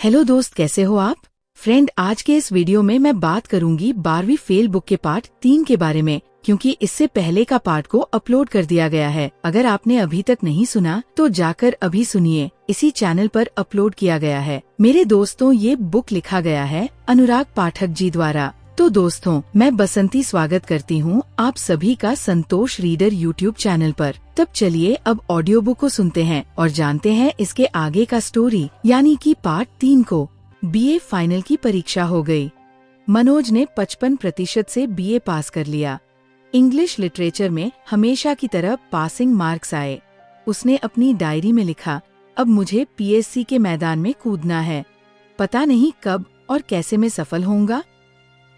Hello दोस्त, कैसे हो आप? फ्रेंड, आज के इस वीडियो में मैं बात करूंगी 12वीं फेल बुक के पार्ट 3 के बारे में, क्योंकि इससे पहले का पार्ट को अपलोड कर दिया गया है। अगर आपने अभी तक नहीं सुना तो जाकर अभी सुनिए, इसी चैनल पर अपलोड किया गया है। मेरे दोस्तों, ये बुक लिखा गया है अनुराग पाठक जी द्वारा। तो दोस्तों, मैं बसंती स्वागत करती हूँ आप सभी का संतोष रीडर यूट्यूब चैनल पर। तब चलिए अब ऑडियो बुक को सुनते हैं और जानते हैं इसके आगे का स्टोरी, यानी कि पार्ट 3 को। बीए फाइनल की परीक्षा हो गई। मनोज ने 55% से बीए पास कर लिया। इंग्लिश लिटरेचर में हमेशा की तरह पासिंग मार्क्स आए। उसने अपनी डायरी में लिखा, अब मुझे पीएससी के मैदान में कूदना है। पता नहीं कब और कैसे मैं सफल होऊंगा,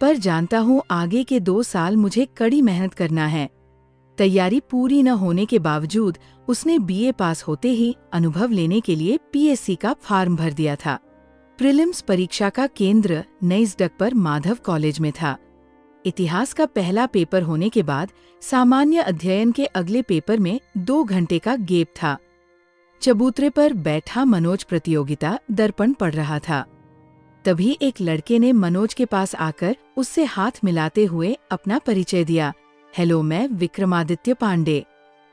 पर जानता हूँ आगे के 2 साल मुझे कड़ी मेहनत करना है। तैयारी पूरी न होने के बावजूद उसने बीए पास होते ही अनुभव लेने के लिए पीएससी का फॉर्म भर दिया था। प्रीलिम्स परीक्षा का केंद्र नई सड़क पर माधव कॉलेज में था। इतिहास का पहला पेपर होने के बाद सामान्य अध्ययन के अगले पेपर में 2 घंटे का गैप था। चबूतरे पर बैठा मनोज प्रतियोगिता दर्पण पढ़ रहा था। तभी एक लड़के ने मनोज के पास आकर उससे हाथ मिलाते हुए अपना परिचय दिया। हेलो, मैं विक्रमादित्य पांडे।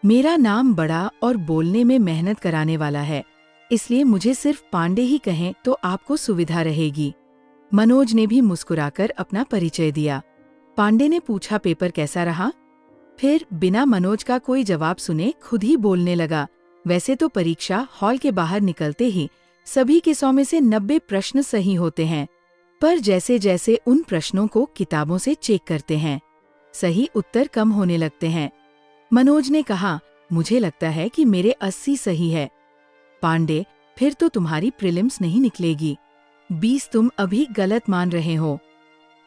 मेरा नाम बड़ा और बोलने में मेहनत कराने वाला है, इसलिए मुझे सिर्फ पांडे ही कहें तो आपको सुविधा रहेगी। मनोज ने भी मुस्कुराकर अपना परिचय दिया। पांडे ने पूछा, पेपर कैसा रहा? फिर बिना मनोज का कोई जवाब सुने खुद ही बोलने लगा। वैसे तो परीक्षा हॉल के बाहर निकलते ही सभी के 100 में से 90 प्रश्न सही होते हैं, पर जैसे जैसे उन प्रश्नों को किताबों से चेक करते हैं, सही उत्तर कम होने लगते हैं। मनोज ने कहा, मुझे लगता है कि मेरे 80 सही है। पांडे, फिर तो तुम्हारी प्रीलिम्स नहीं निकलेगी। 20 तुम अभी गलत मान रहे हो।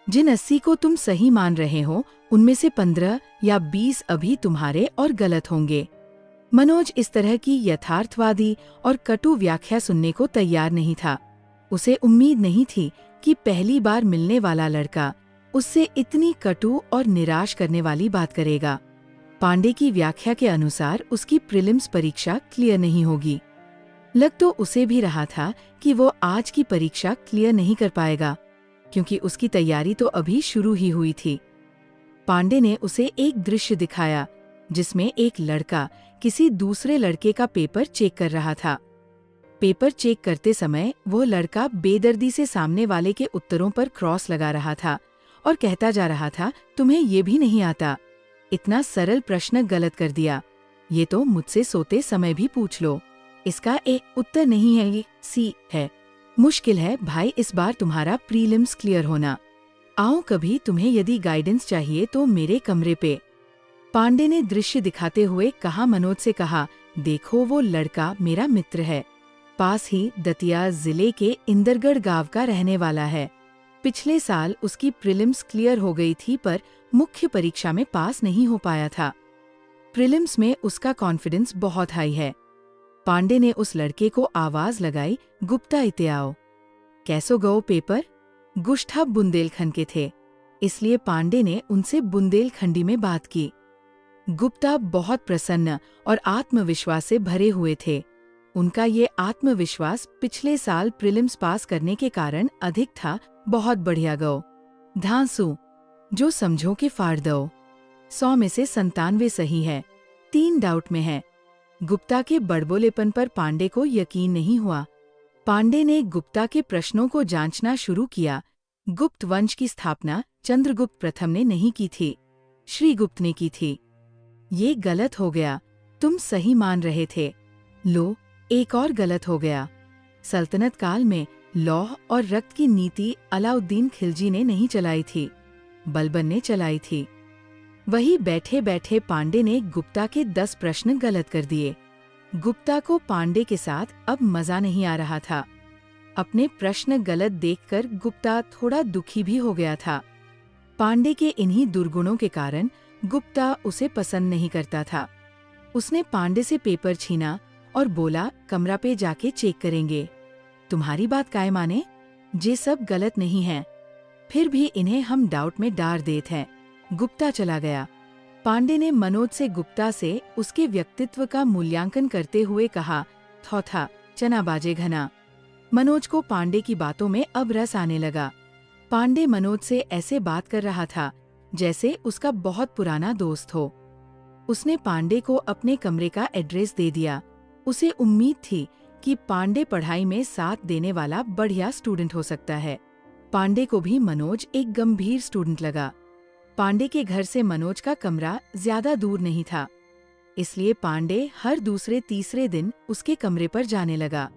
जिन 80 को तुम सही मान रहे हो, उनमें से 15 या 20 अभी तुम्हारे और गलत होंगे। मनोज इस तरह की यथार्थवादी और कटु व्याख्या सुनने को तैयार नहीं था। उसे उम्मीद नहीं थी कि पहली बार मिलने वाला लड़का उससे इतनी कटु और निराश करने वाली बात करेगा। पांडे की व्याख्या के अनुसार उसकी प्रीलिम्स परीक्षा क्लियर नहीं होगी। लग तो उसे भी रहा था कि वो आज की परीक्षा क्लियर नहीं कर पाएगा, क्योंकि उसकी तैयारी तो अभी शुरू ही हुई थी। पांडे ने उसे एक दृश्य दिखाया जिसमें एक लड़का किसी दूसरे लड़के का पेपर चेक कर रहा था। पेपर चेक करते समय वो लड़का बेदर्दी से सामने वाले के उत्तरों पर क्रॉस लगा रहा था और कहता जा रहा था, तुम्हें ये भी नहीं आता, इतना सरल प्रश्न गलत कर दिया, ये तो मुझसे सोते समय भी पूछ लो। इसका ए उत्तर नहीं है, ये सी है। मुश्किल है भाई इस बार तुम्हारा प्रीलिम्स क्लियर होना। आओ कभी, तुम्हें यदि गाइडेंस चाहिए तो मेरे कमरे पे। पांडे ने दृश्य दिखाते हुए कहा। मनोज से कहा, देखो वो लड़का मेरा मित्र है, पास ही दतिया जिले के इंदरगढ़ गांव का रहने वाला है। पिछले साल उसकी प्रीलिम्स क्लियर हो गई थी, पर मुख्य परीक्षा में पास नहीं हो पाया था। प्रीलिम्स में उसका कॉन्फिडेंस बहुत हाई है। पांडे ने उस लड़के को आवाज लगाई, गुप्ता इते आओ। कैसो गओ पेपर? गुष्ठा बुंदेलखंड के थे, इसलिए पांडे ने उनसे बुंदेलखंडी में बात की। गुप्ता बहुत प्रसन्न और आत्मविश्वास से भरे हुए थे। उनका ये आत्मविश्वास पिछले साल प्रीलिम्स पास करने के कारण अधिक था। बहुत बढ़िया गओ। धांसू, जो समझो के फाड़ दो। 100 में से 97 सही है, 3 डाउट में है। गुप्ता के बड़बोलेपन पर पांडे को यकीन नहीं हुआ। पांडे ने गुप्ता के प्रश्नों को जांचना शुरू किया। गुप्त वंश की स्थापना चंद्रगुप्त प्रथम ने नहीं की थी, श्रीगुप्त ने की थी। ये गलत हो गया, तुम सही मान रहे थे। लो, एक और गलत हो गया। सल्तनत काल में लौह और रक्त की नीति अलाउद्दीन खिलजी ने नहीं चलाई थी, बलबन ने चलाई थी। वही बैठे बैठे पांडे ने गुप्ता के 10 प्रश्न गलत कर दिए। गुप्ता को पांडे के साथ अब मजा नहीं आ रहा था। अपने प्रश्न गलत देखकर गुप्ता थोड़ा दुखी भी हो गया था। पांडे के इन्हीं दुर्गुणों के कारण गुप्ता उसे पसंद नहीं करता था। उसने पांडे से पेपर छीना और बोला, कमरा पे जाके चेक करेंगे। तुम्हारी बात काहे माने, ये सब गलत नहीं है, फिर भी इन्हें हम डाउट में डाल देते हैं। गुप्ता चला गया। पांडे ने मनोज से गुप्ता से उसके व्यक्तित्व का मूल्यांकन करते हुए कहा, थौथा चना बाजे घना। मनोज को पांडे की बातों में अब रस आने लगा। पांडे मनोज से ऐसे बात कर रहा था जैसे उसका बहुत पुराना दोस्त हो। उसने पांडे को अपने कमरे का एड्रेस दे दिया। उसे उम्मीद थी कि पांडे पढ़ाई में साथ देने वाला बढ़िया स्टूडेंट हो सकता है। पांडे को भी मनोज एक गंभीर स्टूडेंट लगा। पांडे के घर से मनोज का कमरा ज्यादा दूर नहीं था, इसलिए पांडे हर दूसरे तीसरे दिन उसके कमरे पर जाने लगा।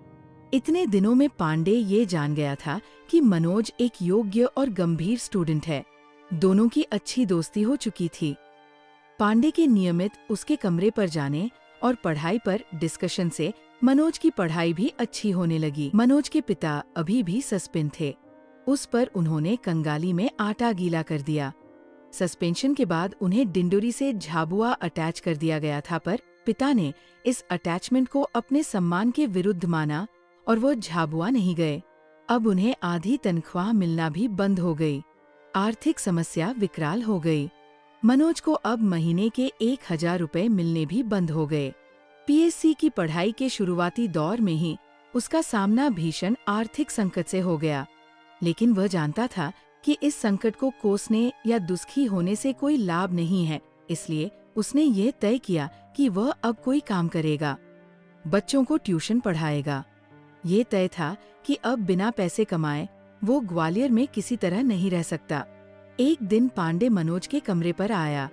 इतने दिनों में पांडे ये जान गया था कि मनोज एक योग्य और गंभीर स्टूडेंट है। दोनों की अच्छी दोस्ती हो चुकी थी। पांडे के नियमित उसके कमरे पर जाने और पढ़ाई पर डिस्कशन से मनोज की पढ़ाई भी अच्छी होने लगी। मनोज के पिता अभी भी सस्पेंड थे। उस पर उन्होंने कंगाली में आटा गीला कर दिया। सस्पेंशन के बाद उन्हें डिंडोरी से झाबुआ अटैच कर दिया गया था, पर पिता ने इस अटैचमेंट को अपने सम्मान के विरुद्ध माना और वो झाबुआ नहीं गए। अब उन्हें आधी तनख्वाह मिलना भी बंद हो गई। आर्थिक समस्या विकराल हो गई। मनोज को अब महीने के 1000 रुपए मिलने भी बंद हो गए। पीएससी की पढ़ाई के शुरुआती दौर में ही उसका सामना भीषण आर्थिक संकट से हो गया, लेकिन वह जानता था कि इस संकट को कोसने या दुखी होने से कोई लाभ नहीं है। इसलिए उसने ये तय किया कि वह अब कोई काम करेगा, बच्चों को ट्यूशन पढ़ाएगा। ये तय था कि अब बिना पैसे कमाए वो ग्वालियर में किसी तरह नहीं रह सकता। एक दिन पांडे मनोज के कमरे पर आया।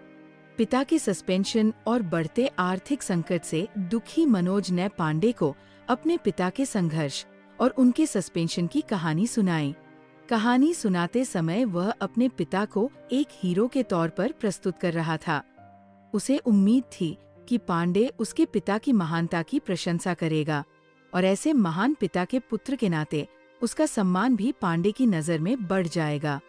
पिता के सस्पेंशन और बढ़ते आर्थिक संकट से दुखी मनोज ने पांडे को अपने पिता के संघर्ष और उनके सस्पेंशन की कहानी सुनाई। कहानी सुनाते समय वह अपने पिता को एक हीरो के तौर पर प्रस्तुत कर रहा था। उसे उम्मीद थी कि पांडे उसके पिता की महानता की प्रशंसा करेगा और ऐसे महान पिता के पुत्र के नाते उसका सम्मान भी पांडे की नजर में बढ़ जाएगा।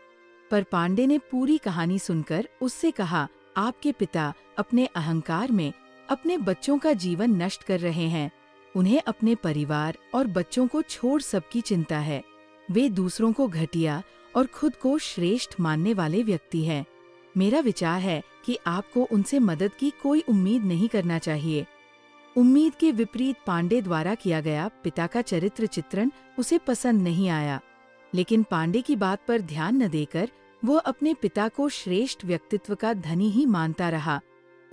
पर पांडे ने पूरी कहानी सुनकर उससे कहा, आपके पिता अपने अहंकार में अपने बच्चों का जीवन नष्ट कर रहे हैं। उन्हें अपने परिवार और बच्चों को छोड़ सबकी चिंता है। वे दूसरों को घटिया और खुद को श्रेष्ठ मानने वाले व्यक्ति हैं। मेरा विचार है कि आपको उनसे मदद की कोई उम्मीद नहीं करना चाहिए। उम्मीद के विपरीत पांडे द्वारा किया गया पिता का चरित्र चित्रण उसे पसंद नहीं आया, लेकिन पांडे की बात पर ध्यान न देकर वह अपने पिता को श्रेष्ठ व्यक्तित्व का धनी ही मानता रहा।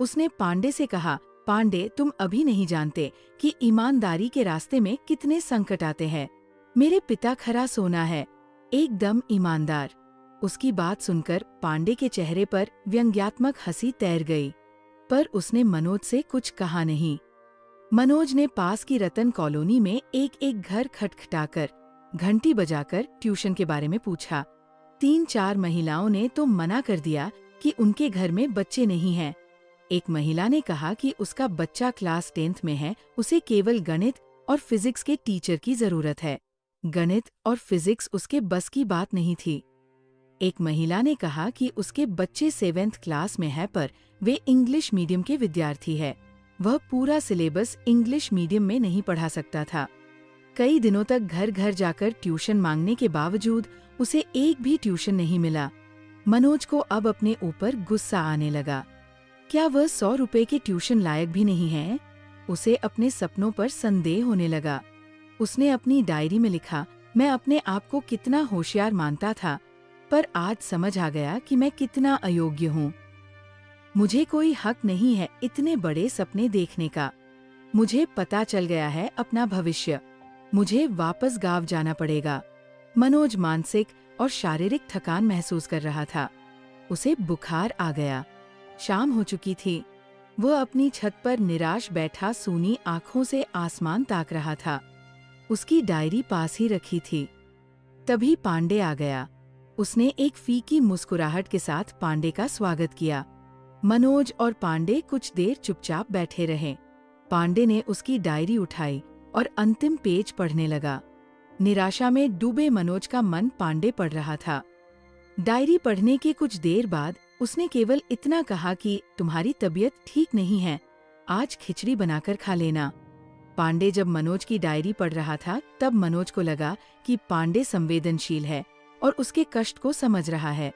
उसने पांडे से कहा, पांडे, तुम अभी नहीं जानते कि ईमानदारी के रास्ते में कितने संकट आते हैं। मेरे पिता खरा सोना है, एकदम ईमानदार। उसकी बात सुनकर पांडे के चेहरे पर व्यंग्यात्मक हंसी तैर गई, पर उसने मनोज से कुछ कहा नहीं। मनोज ने पास की रतन कॉलोनी में एक घर खटखटाकर घंटी बजाकर ट्यूशन के बारे में पूछा। 3-4 महिलाओं ने तो मना कर दिया कि उनके घर में बच्चे नहीं हैं। एक महिला ने कहा कि उसका बच्चा क्लास 10th में है, उसे केवल गणित और फिजिक्स के टीचर की जरूरत है। गणित और फिजिक्स उसके बस की बात नहीं थी। एक महिला ने कहा कि उसके बच्चे 7th क्लास में है, पर वे इंग्लिश मीडियम के विद्यार्थी है। वह पूरा सिलेबस इंग्लिश मीडियम में नहीं पढ़ा सकता था। कई दिनों तक घर घर जाकर ट्यूशन मांगने के बावजूद उसे एक भी ट्यूशन नहीं मिला। मनोज को अब अपने ऊपर गुस्सा आने लगा। क्या वह 100 रुपए के ट्यूशन लायक भी नहीं है? उसे अपने सपनों पर संदेह होने लगा। उसने अपनी डायरी में लिखा, मैं अपने आप को कितना होशियार मानता था, पर आज समझ आ गया कि मैं कितना अयोग्य हूँ। मुझे कोई हक नहीं है इतने बड़े सपने देखने का। मुझे पता चल गया है अपना भविष्य। मुझे वापस गांव जाना पड़ेगा। मनोज मानसिक और शारीरिक थकान महसूस कर रहा था। उसे बुखार आ गया। शाम हो चुकी थी। वह अपनी छत पर निराश बैठा सूनी आंखों से आसमान ताक रहा था। उसकी डायरी पास ही रखी थी। तभी पांडे आ गया। उसने एक फीकी मुस्कुराहट के साथ पांडे का स्वागत किया। मनोज और पांडे कुछ देर चुपचाप बैठे रहे। पांडे ने उसकी डायरी उठाई और अंतिम पेज पढ़ने लगा। निराशा में डूबे मनोज का मन पांडे पढ़ रहा था। डायरी पढ़ने के कुछ देर बाद उसने केवल इतना कहा कि तुम्हारी तबीयत ठीक नहीं है, आज खिचड़ी बनाकर खा लेना। पांडे जब मनोज की डायरी पढ़ रहा था तब मनोज को लगा कि पांडे संवेदनशील है और उसके कष्ट को समझ रहा है।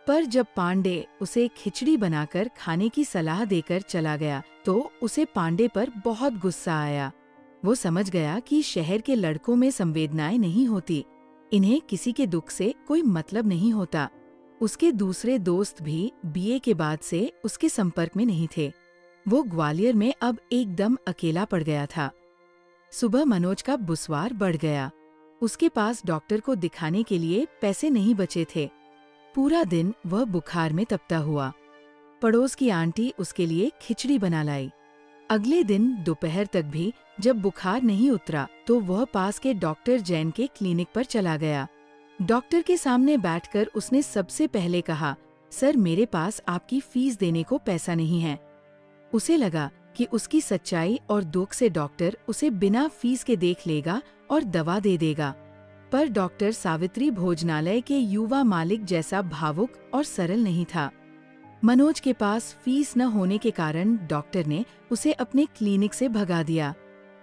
पर जब पांडे उसे खिचड़ी बनाकर खाने की सलाह देकर चला गया तो उसे पांडे पर बहुत गुस्सा आया। वो समझ गया कि शहर के लड़कों में संवेदनाएं नहीं होती, इन्हें किसी के दुख से कोई मतलब नहीं होता। उसके दूसरे दोस्त भी बीए के बाद से उसके संपर्क में नहीं थे। वो ग्वालियर में अब एकदम अकेला पड़ गया था। सुबह मनोज का बुसवार बढ़ गया। उसके पास डॉक्टर को दिखाने के लिए पैसे नहीं बचे थे। पूरा दिन वह बुखार में तपता हुआ। पड़ोस की आंटी उसके लिए खिचड़ी बना लाई। अगले दिन दोपहर तक भी जब बुखार नहीं उतरा तो वह पास के डॉक्टर जैन के क्लिनिक पर चला गया। डॉक्टर के सामने बैठकर उसने सबसे पहले कहा, सर मेरे पास आपकी फीस देने को पैसा नहीं है। उसे लगा कि उसकी सच्चाई और दुख से डॉक्टर उसे बिना फीस के देख लेगा और दवा दे देगा। पर डॉक्टर सावित्री भोजनालय के युवा मालिक जैसा भावुक और सरल नहीं था। मनोज के पास फीस न होने के कारण डॉक्टर ने उसे अपने क्लिनिक से भगा दिया।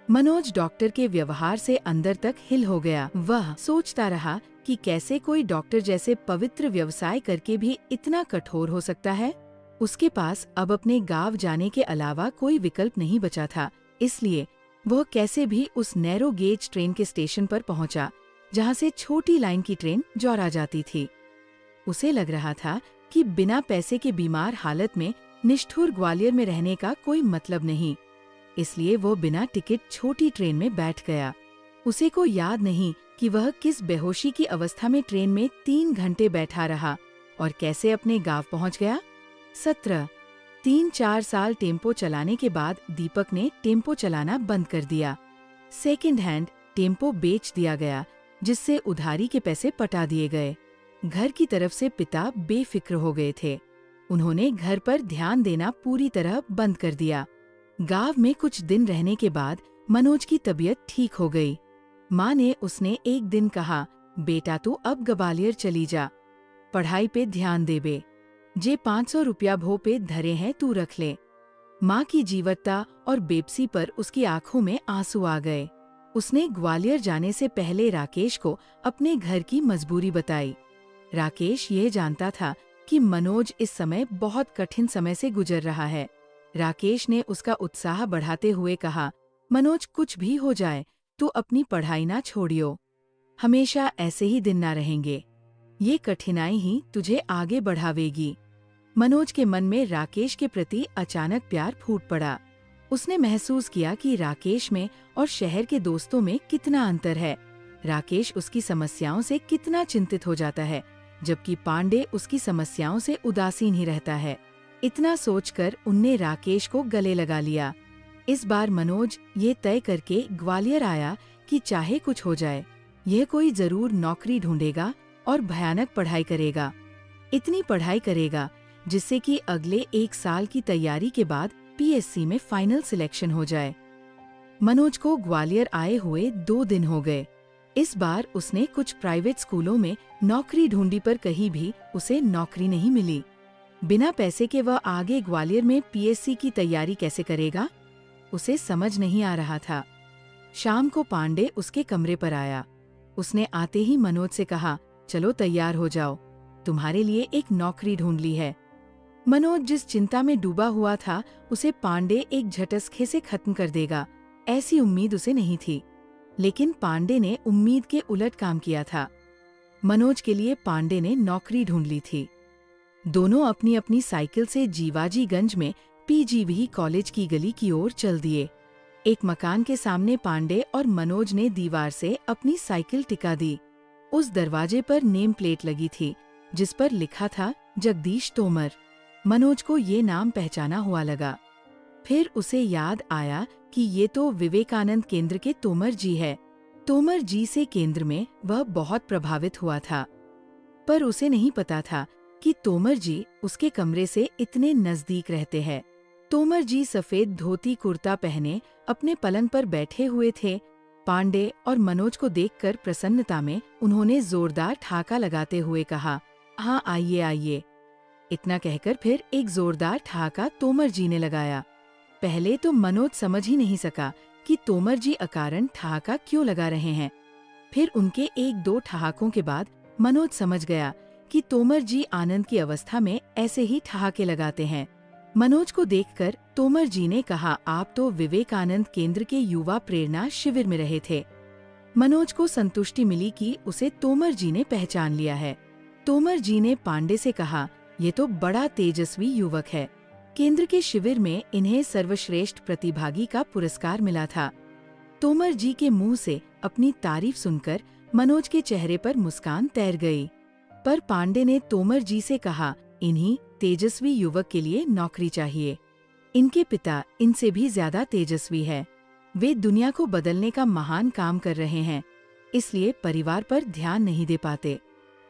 मनोज डॉक्टर के व्यवहार से अंदर तक हिल हो गया। वह सोचता रहा कि कैसे कोई डॉक्टर जैसे पवित्र व्यवसाय करके भी इतना कठोर हो सकता है। उसके पास अब अपने गांव जाने के अलावा कोई विकल्प नहीं बचा था, इसलिए वह कैसे भी उस नैरो गेज ट्रेन के स्टेशन पर पहुंचा, जहां से छोटी लाइन की ट्रेन जौरा जाती थी। उसे लग रहा था कि बिना पैसे के बीमार हालत में निष्ठुर ग्वालियर में रहने का कोई मतलब नहीं, इसलिए वो बिना टिकट छोटी ट्रेन में बैठ गया। उसे को याद नहीं कि वह किस बेहोशी की अवस्था में ट्रेन में 3 घंटे बैठा रहा और कैसे अपने गांव पहुंच गया। 3-4 साल टेम्पो चलाने के बाद दीपक ने टेम्पो चलाना बंद कर दिया। सेकंड हैंड टेम्पो बेच दिया गया, जिससे उधारी के पैसे पटा दिए गए। घर की तरफ से पिता बेफिक्र हो गए थे। उन्होंने घर पर ध्यान देना पूरी तरह बंद कर दिया। गांव में कुछ दिन रहने के बाद मनोज की तबीयत ठीक हो गई। माँ ने उसने एक दिन कहा, बेटा तू अब ग्वालियर चली जा, पढ़ाई पे ध्यान दे बे, जे 500 रुपया भो पे धरे हैं तू रख ले। माँ की जीवटता और बेबसी पर उसकी आंखों में आंसू आ गए। उसने ग्वालियर जाने से पहले राकेश को अपने घर की मजबूरी बताई। राकेश ये जानता था कि मनोज इस समय बहुत कठिन समय से गुजर रहा है। राकेश ने उसका उत्साह बढ़ाते हुए कहा, मनोज कुछ भी हो जाए तू अपनी पढ़ाई ना छोड़ियो, हमेशा ऐसे ही दिन ना रहेंगे, ये कठिनाई ही तुझे आगे बढ़ावेगी। मनोज के मन में राकेश के प्रति अचानक प्यार फूट पड़ा। उसने महसूस किया कि राकेश में और शहर के दोस्तों में कितना अंतर है। राकेश उसकी समस्याओं से कितना चिंतित हो जाता है, जबकि पांडे उसकी समस्याओं से उदासीन ही रहता है। इतना सोचकर उनने राकेश को गले लगा लिया। इस बार मनोज ये तय करके ग्वालियर आया कि चाहे कुछ हो जाए, यह कोई जरूर नौकरी ढूंढेगा और भयानक पढ़ाई करेगा। इतनी पढ़ाई करेगा जिससे कि अगले 1 साल की तैयारी के बाद पीएससी में फाइनल सिलेक्शन हो जाए। मनोज को ग्वालियर आए हुए 2 दिन हो गए। इस बार उसने कुछ प्राइवेट स्कूलों में नौकरी ढूंढी, पर कहीं भी उसे नौकरी नहीं मिली। बिना पैसे के वह आगे ग्वालियर में पीएससी की तैयारी कैसे करेगा, उसे समझ नहीं आ रहा था। शाम को पांडे उसके कमरे पर आया। उसने आते ही मनोज से कहा, चलो तैयार हो जाओ, तुम्हारे लिए एक नौकरी ढूंढ ली है। मनोज जिस चिंता में डूबा हुआ था, उसे पांडे एक झटके से खत्म कर देगा, ऐसी उम्मीद उसे नहीं थी। लेकिन पांडे ने उम्मीद के उलट काम किया था। मनोज के लिए पांडे ने नौकरी ढूंढ ली थी। दोनों अपनी अपनी साइकिल से जीवाजीगंज में पीजीवी कॉलेज की गली की ओर चल दिए। एक मकान के सामने पांडे और मनोज ने दीवार से अपनी साइकिल टिका दी। उस दरवाजे पर नेम प्लेट लगी थी, जिस पर लिखा था जगदीश तोमर। मनोज को ये नाम पहचाना हुआ लगा। फिर उसे याद आया कि ये तो विवेकानंद केंद्र के तोमर जी है। तोमर जी से केंद्र में वह बहुत प्रभावित हुआ था, पर उसे नहीं पता था कि तोमर जी उसके कमरे से इतने नजदीक रहते हैं। तोमर जी सफेद धोती कुर्ता पहने अपने पलंग पर बैठे हुए थे। पांडे और मनोज को देखकर प्रसन्नता में उन्होंने जोरदार ठहाका लगाते हुए कहा, हाँ आइए आइए। इतना कहकर फिर एक जोरदार ठहाका तोमर जी ने लगाया। पहले तो मनोज समझ ही नहीं सका कि तोमर जी अकारण ठहाका क्यों लगा रहे हैं। फिर उनके 1-2 ठहाकों के बाद मनोज समझ गया कि तोमर जी आनंद की अवस्था में ऐसे ही ठहाके लगाते हैं। मनोज को देखकर तोमर जी ने कहा, आप तो विवेकानंद केंद्र के युवा प्रेरणा शिविर में रहे थे। मनोज को संतुष्टि मिली कि उसे तोमर जी ने पहचान लिया है। तोमर जी ने पांडे से कहा, ये तो बड़ा तेजस्वी युवक है। केंद्र के शिविर में इन्हें सर्वश्रेष्ठ प्रतिभागी का पुरस्कार मिला था। तोमर जी के मुंह से अपनी तारीफ सुनकर मनोज के चेहरे पर मुस्कान तैर गई। पर पांडे ने तोमर जी से कहा, इन्हीं तेजस्वी युवक के लिए नौकरी चाहिए। इनके पिता इनसे भी ज्यादा तेजस्वी है। वे दुनिया को बदलने का महान काम कर रहे हैं, इसलिए परिवार पर ध्यान नहीं दे पाते।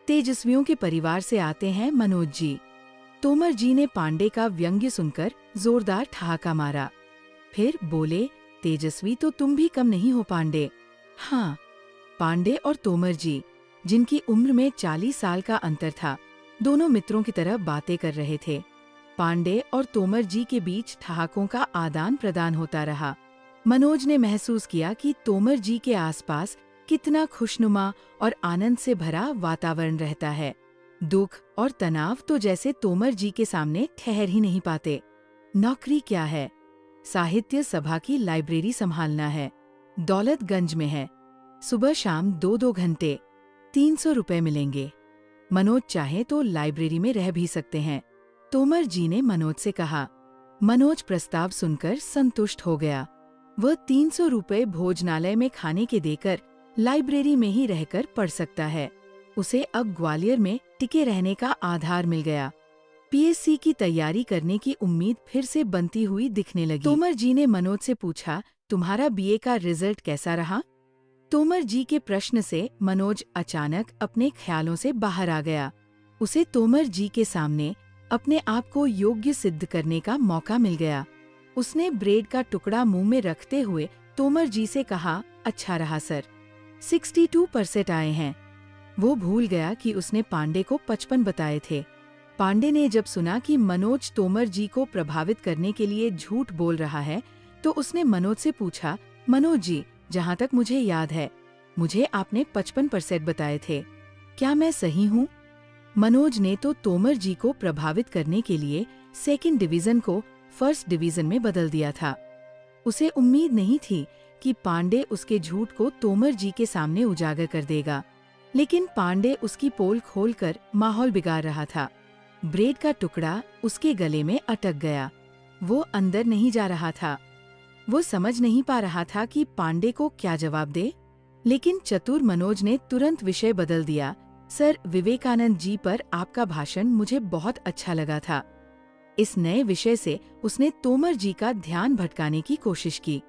तेजस्वियों के परिवार से आते हैं मनोज जी। तोमर जी ने पांडे का व्यंग्य सुनकर जोरदार ठहाका मारा। फिर बोले, तेजस्वी तो तुम भी कम नहीं हो पांडे। हाँ। पांडे और तोमर जी, जिनकी उम्र में 40 साल का अंतर था, दोनों मित्रों की तरह बातें कर रहे थे। पांडे और तोमर जी के बीच ठहाकों का आदान प्रदान होता रहा। मनोज ने महसूस किया कि तोमर जी के आसपास कितना खुशनुमा और आनंद से भरा वातावरण रहता है। दुख और तनाव तो जैसे तोमर जी के सामने ठहर ही नहीं पाते। नौकरी क्या है? साहित्य सभा की लाइब्रेरी संभालना है। दौलतगंज में है। सुबह शाम 2-2 घंटे, 300 रुपए मिलेंगे। मनोज चाहे तो लाइब्रेरी में रह भी सकते हैं। तोमर जी ने मनोज से कहा। मनोज प्रस्ताव सुनकर संतुष्ट हो गया। वह 300 रुपए भोजनालय में खाने के देकर लाइब्रेरी में ही रहकर पढ़ सकता है। उसे अब ग्वालियर में टिके रहने का आधार मिल गया। पीएससी की तैयारी करने की उम्मीद फिर से बनती हुई दिखने लगी। तोमर जी ने मनोज से पूछा, तुम्हारा बीए का रिजल्ट कैसा रहा? तोमर जी के प्रश्न से मनोज अचानक अपने ख्यालों से बाहर आ गया। उसे तोमर जी के सामने अपने आप को योग्य सिद्ध करने का मौका मिल गया। उसने ब्रेड का टुकड़ा मुंह में रखते हुए तोमर जी से कहा, अच्छा रहा सर, 62% आए हैं। वो भूल गया कि उसने पांडे को 55 बताए थे। पांडे ने जब सुना कि मनोज तोमर जी को प्रभावित करने के लिए झूठ बोल रहा है, तो उसने मनोज से पूछा, मनोज जी, जहाँ तक मुझे याद है, मुझे आपने 55% बताए थे, क्या मैं सही हूँ? मनोज ने तो तोमर जी को प्रभावित करने के लिए सेकंड डिवीजन को फर्स्ट डिवीजन में बदल दिया था। उसे उम्मीद नहीं थी कि पांडे उसके झूठ को तोमर जी के सामने उजागर कर देगा, लेकिन पांडे उसकी पोल खोलकर माहौल बिगाड़ रहा था। ब्रेड का टुकड़ा उसके गले में अटक गया। वो अंदर नहीं जा रहा था। वो समझ नहीं पा रहा था कि पांडे को क्या जवाब दे, लेकिन चतुर मनोज ने तुरंत विषय बदल दिया। सर, विवेकानंद जी पर आपका भाषण मुझे बहुत अच्छा लगा था। इस नए विषय से उसने तोमर जी का ध्यान भटकाने की कोशिश की,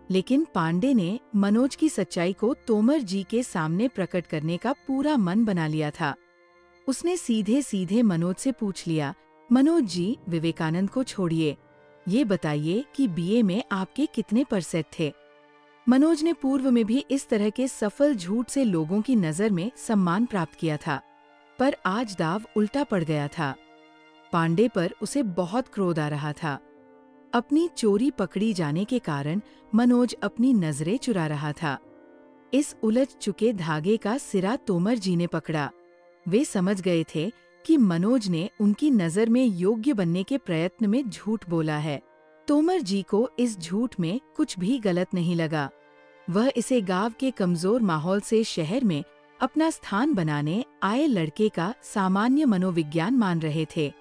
लेकिन पांडे ने मनोज की सच्चाई को तोमर जी के सामने प्रकट करने का पूरा मन बना लिया था। उसने सीधे सीधे मनोज से पूछ लिया, मनोज जी, विवेकानंद को छोड़िए, ये बताइए कि बीए में आपके कितने % थे? मनोज ने पूर्व में भी इस तरह के सफल झूठ से लोगों की नजर में सम्मान प्राप्त किया था, पर आज दाव उल्टा पड़ गया था। पांडे पर उसे बहुत क्रोध आ रहा था। अपनी चोरी पकड़ी जाने के कारण मनोज अपनी नजरें चुरा रहा था। इस उलझ चुके धागे का सिरा तोमर जी ने पकड़ा। वे समझ गए थे कि मनोज ने उनकी नजर में योग्य बनने के प्रयत्न में झूठ बोला है। तोमर जी को इस झूठ में कुछ भी गलत नहीं लगा। वह इसे गांव के कमजोर माहौल से शहर में अपना स्थान बनाने आए लड़के का सामान्य मनोविज्ञान मान रहे थे।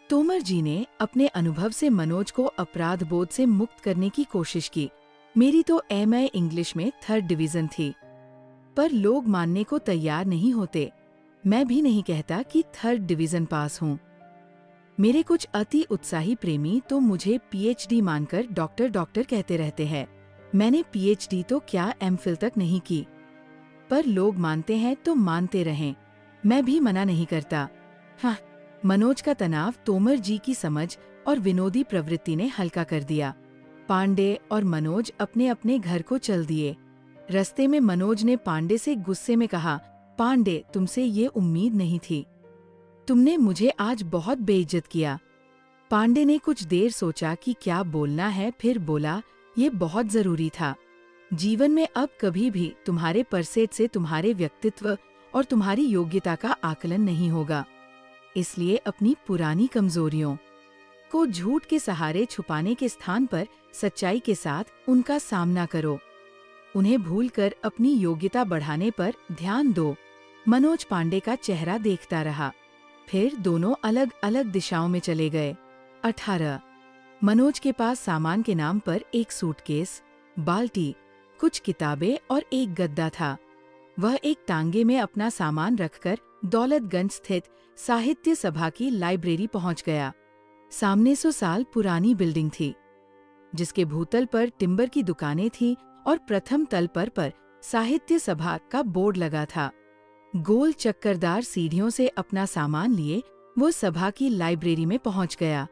तोमर जी ने अपने अनुभव से मनोज को अपराध बोध से मुक्त करने की कोशिश की। मेरी तो एमए इंग्लिश में 3rd डिवीजन थी, पर लोग मानने को तैयार नहीं होते। मैं भी नहीं कहता कि 3rd डिवीजन पास हूँ। मेरे कुछ अति उत्साही प्रेमी तो मुझे पीएचडी मानकर डॉक्टर डॉक्टर कहते रहते हैं। मैंने पीएचडी तो क्या एमफिल तक नहीं की, पर लोग मानते हैं तो मानते रहें, मैं भी मना नहीं करता। हाँ, मनोज का तनाव तोमर जी की समझ और विनोदी प्रवृत्ति ने हल्का कर दिया। पांडे और मनोज अपने अपने घर को चल दिए। रास्ते में मनोज ने पांडे से गुस्से में कहा, पांडे, तुमसे ये उम्मीद नहीं थी। तुमने मुझे आज बहुत बेइज्जत किया। पांडे ने कुछ देर सोचा कि क्या बोलना है, फिर बोला, ये बहुत जरूरी था। जीवन में अब कभी भी तुम्हारे परसेट से तुम्हारे व्यक्तित्व और तुम्हारी योग्यता का आकलन नहीं होगा, इसलिए अपनी पुरानी कमजोरियों को झूठ के सहारे छुपाने के स्थान पर सच्चाई के साथ उनका सामना करो। उन्हें भूलकर अपनी योग्यता बढ़ाने पर ध्यान दो। मनोज पांडे का चेहरा देखता रहा। फिर दोनों अलग अलग दिशाओं में चले गए। 18। मनोज के पास सामान के नाम पर एक सूटकेस, बाल्टी, कुछ किताबें और एक गद्दा था। वह एक टांगे में अपना सामान रखकर दौलतगंज स्थित साहित्य सभा की लाइब्रेरी पहुंच गया। सामने 100 साल पुरानी बिल्डिंग थी, जिसके भूतल पर टिम्बर की दुकानें थीं और प्रथम तल पर साहित्य सभा का बोर्ड लगा था। गोल चक्करदार सीढ़ियों से अपना सामान लिए वो सभा की लाइब्रेरी में पहुंच गया।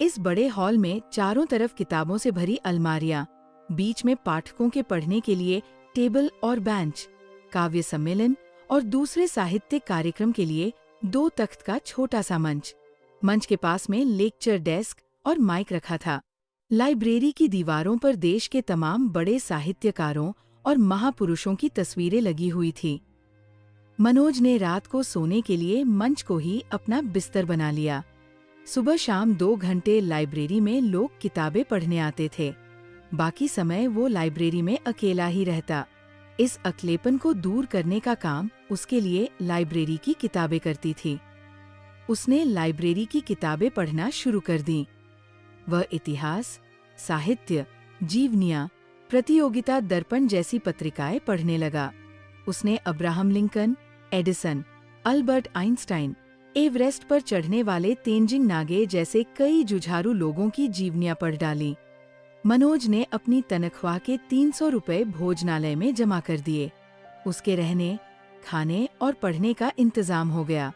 इस बड़े हॉल में चारों तरफ किताबों से भरी अलमारियां, बीच में पाठकों के पढ़ने के लिए टेबल और बेंच, काव्य सम्मेलन और दूसरे साहित्यिक कार्यक्रम के लिए 2 तख्त का छोटा सा मंच। मंच के पास में लेक्चर डेस्क और माइक रखा था। लाइब्रेरी की दीवारों पर देश के तमाम बड़े साहित्यकारों और महापुरुषों की तस्वीरें लगी हुई थी। मनोज ने रात को सोने के लिए मंच को ही अपना बिस्तर बना लिया। सुबह शाम 2 घंटे लाइब्रेरी में लोग किताबें पढ़ने आते थे। बाकी समय वो लाइब्रेरी में अकेला ही रहता। इस अकेलेपन को दूर करने का काम उसके लिए लाइब्रेरी की किताबें करती थी। उसने लाइब्रेरी की किताबें पढ़ना शुरू कर दी। वह इतिहास, साहित्य, जीवनियाँ, प्रतियोगिता दर्पण जैसी पत्रिकाएं पढ़ने लगा। उसने Abraham Lincoln, Edison, Albert Einstein, Everest पर चढ़ने वाले तेंजिंग नागे जैसे कई जुझारू लोगों की जीवनियां पढ़ डाली। मनोज ने अपनी तनख्वाह के 300 रुपए भोजनालय में जमा कर दिए। उसके रहने, खाने और पढ़ने का इंतजाम हो गया।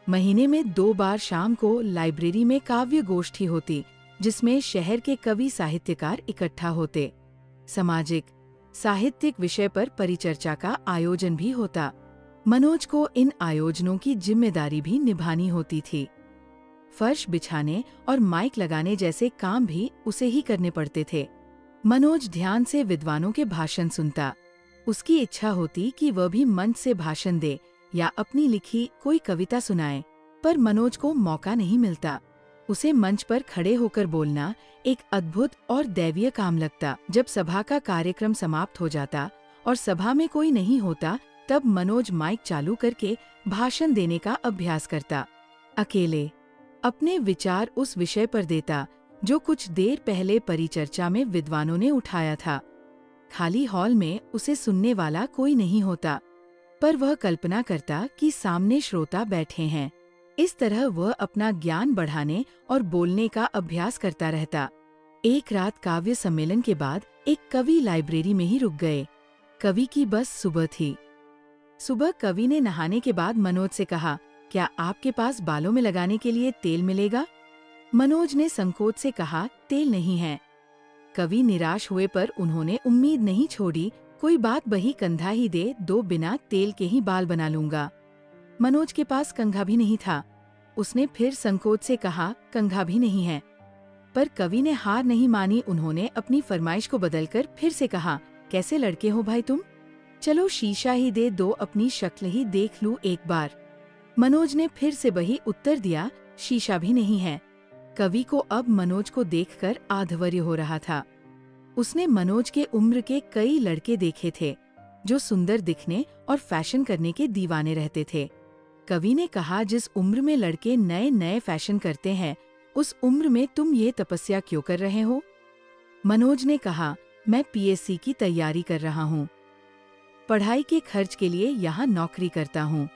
महीने में 2 बार शाम को लाइब्रेरी में काव्य गोष्ठी होती, जिसमें शहर के कवि साहित्यकार इकट्ठा होते। सामाजिक, साहित्यिक विषय पर परिचर्चा का आयोजन भी होता। मनोज को इन आयोजनों की जिम्मेदारी भी निभानी होती थी। फर्श बिछाने और माइक लगाने जैसे काम भी उसे ही करने पड़ते थे। मनोज ध्यान से विद्वानों के भाषण सुनता। उसकी इच्छा होती कि वह भी मंच से भाषण दे या अपनी लिखी कोई कविता सुनाए, पर मनोज को मौका नहीं मिलता। उसे मंच पर खड़े होकर बोलना एक अद्भुत और दैवीय काम लगता। जब सभा का कार्यक्रम समाप्त हो जाता और सभा में कोई नहीं होता, तब मनोज माइक चालू करके भाषण देने का अभ्यास करता। अकेले अपने विचार उस विषय पर देता जो कुछ देर पहले परिचर्चा में विद्वानों ने उठाया था। खाली हॉल में उसे सुनने वाला कोई नहीं होता, पर वह कल्पना करता कि सामने श्रोता बैठे हैं। इस तरह वह अपना ज्ञान बढ़ाने और बोलने का अभ्यास करता रहता। एक रात काव्य सम्मेलन के बाद एक कवि लाइब्रेरी में ही रुक गए। कवि की बस सुबह थी। सुबह कवि ने नहाने के बाद मनोज से कहा, क्या आपके पास बालों में लगाने के लिए तेल मिलेगा? मनोज ने संकोच से कहा, तेल नहीं है। कवि निराश हुए, पर उन्होंने उम्मीद नहीं छोड़ी, कोई बात बही कंधा ही दे दो, बिना तेल के ही बाल बना लूंगा। मनोज के पास कंघा भी नहीं था। उसने फिर संकोच से कहा, कंघा भी नहीं है। पर कवि ने हार नहीं मानी। उन्होंने अपनी फरमाइश को बदलकर फिर से कहा, कैसे लड़के हो भाई तुम? चलो शीशा ही दे दो, अपनी शक्ल ही देख लूं एक बार। मनोज ने फिर से वही उत्तर दिया, शीशा भी नहीं है। कवि को अब मनोज को देखकर आधवर्य हो रहा था। उसने मनोज के उम्र के कई लड़के देखे थे जो सुंदर दिखने और फैशन करने के दीवाने रहते थे। कवि ने कहा, जिस उम्र में लड़के नए नए फैशन करते हैं, उस उम्र में तुम ये तपस्या क्यों कर रहे हो? मनोज ने कहा, मैं पीएससी की तैयारी कर रहा हूँ। पढ़ाई के खर्च के लिए यहाँ नौकरी करता हूँ।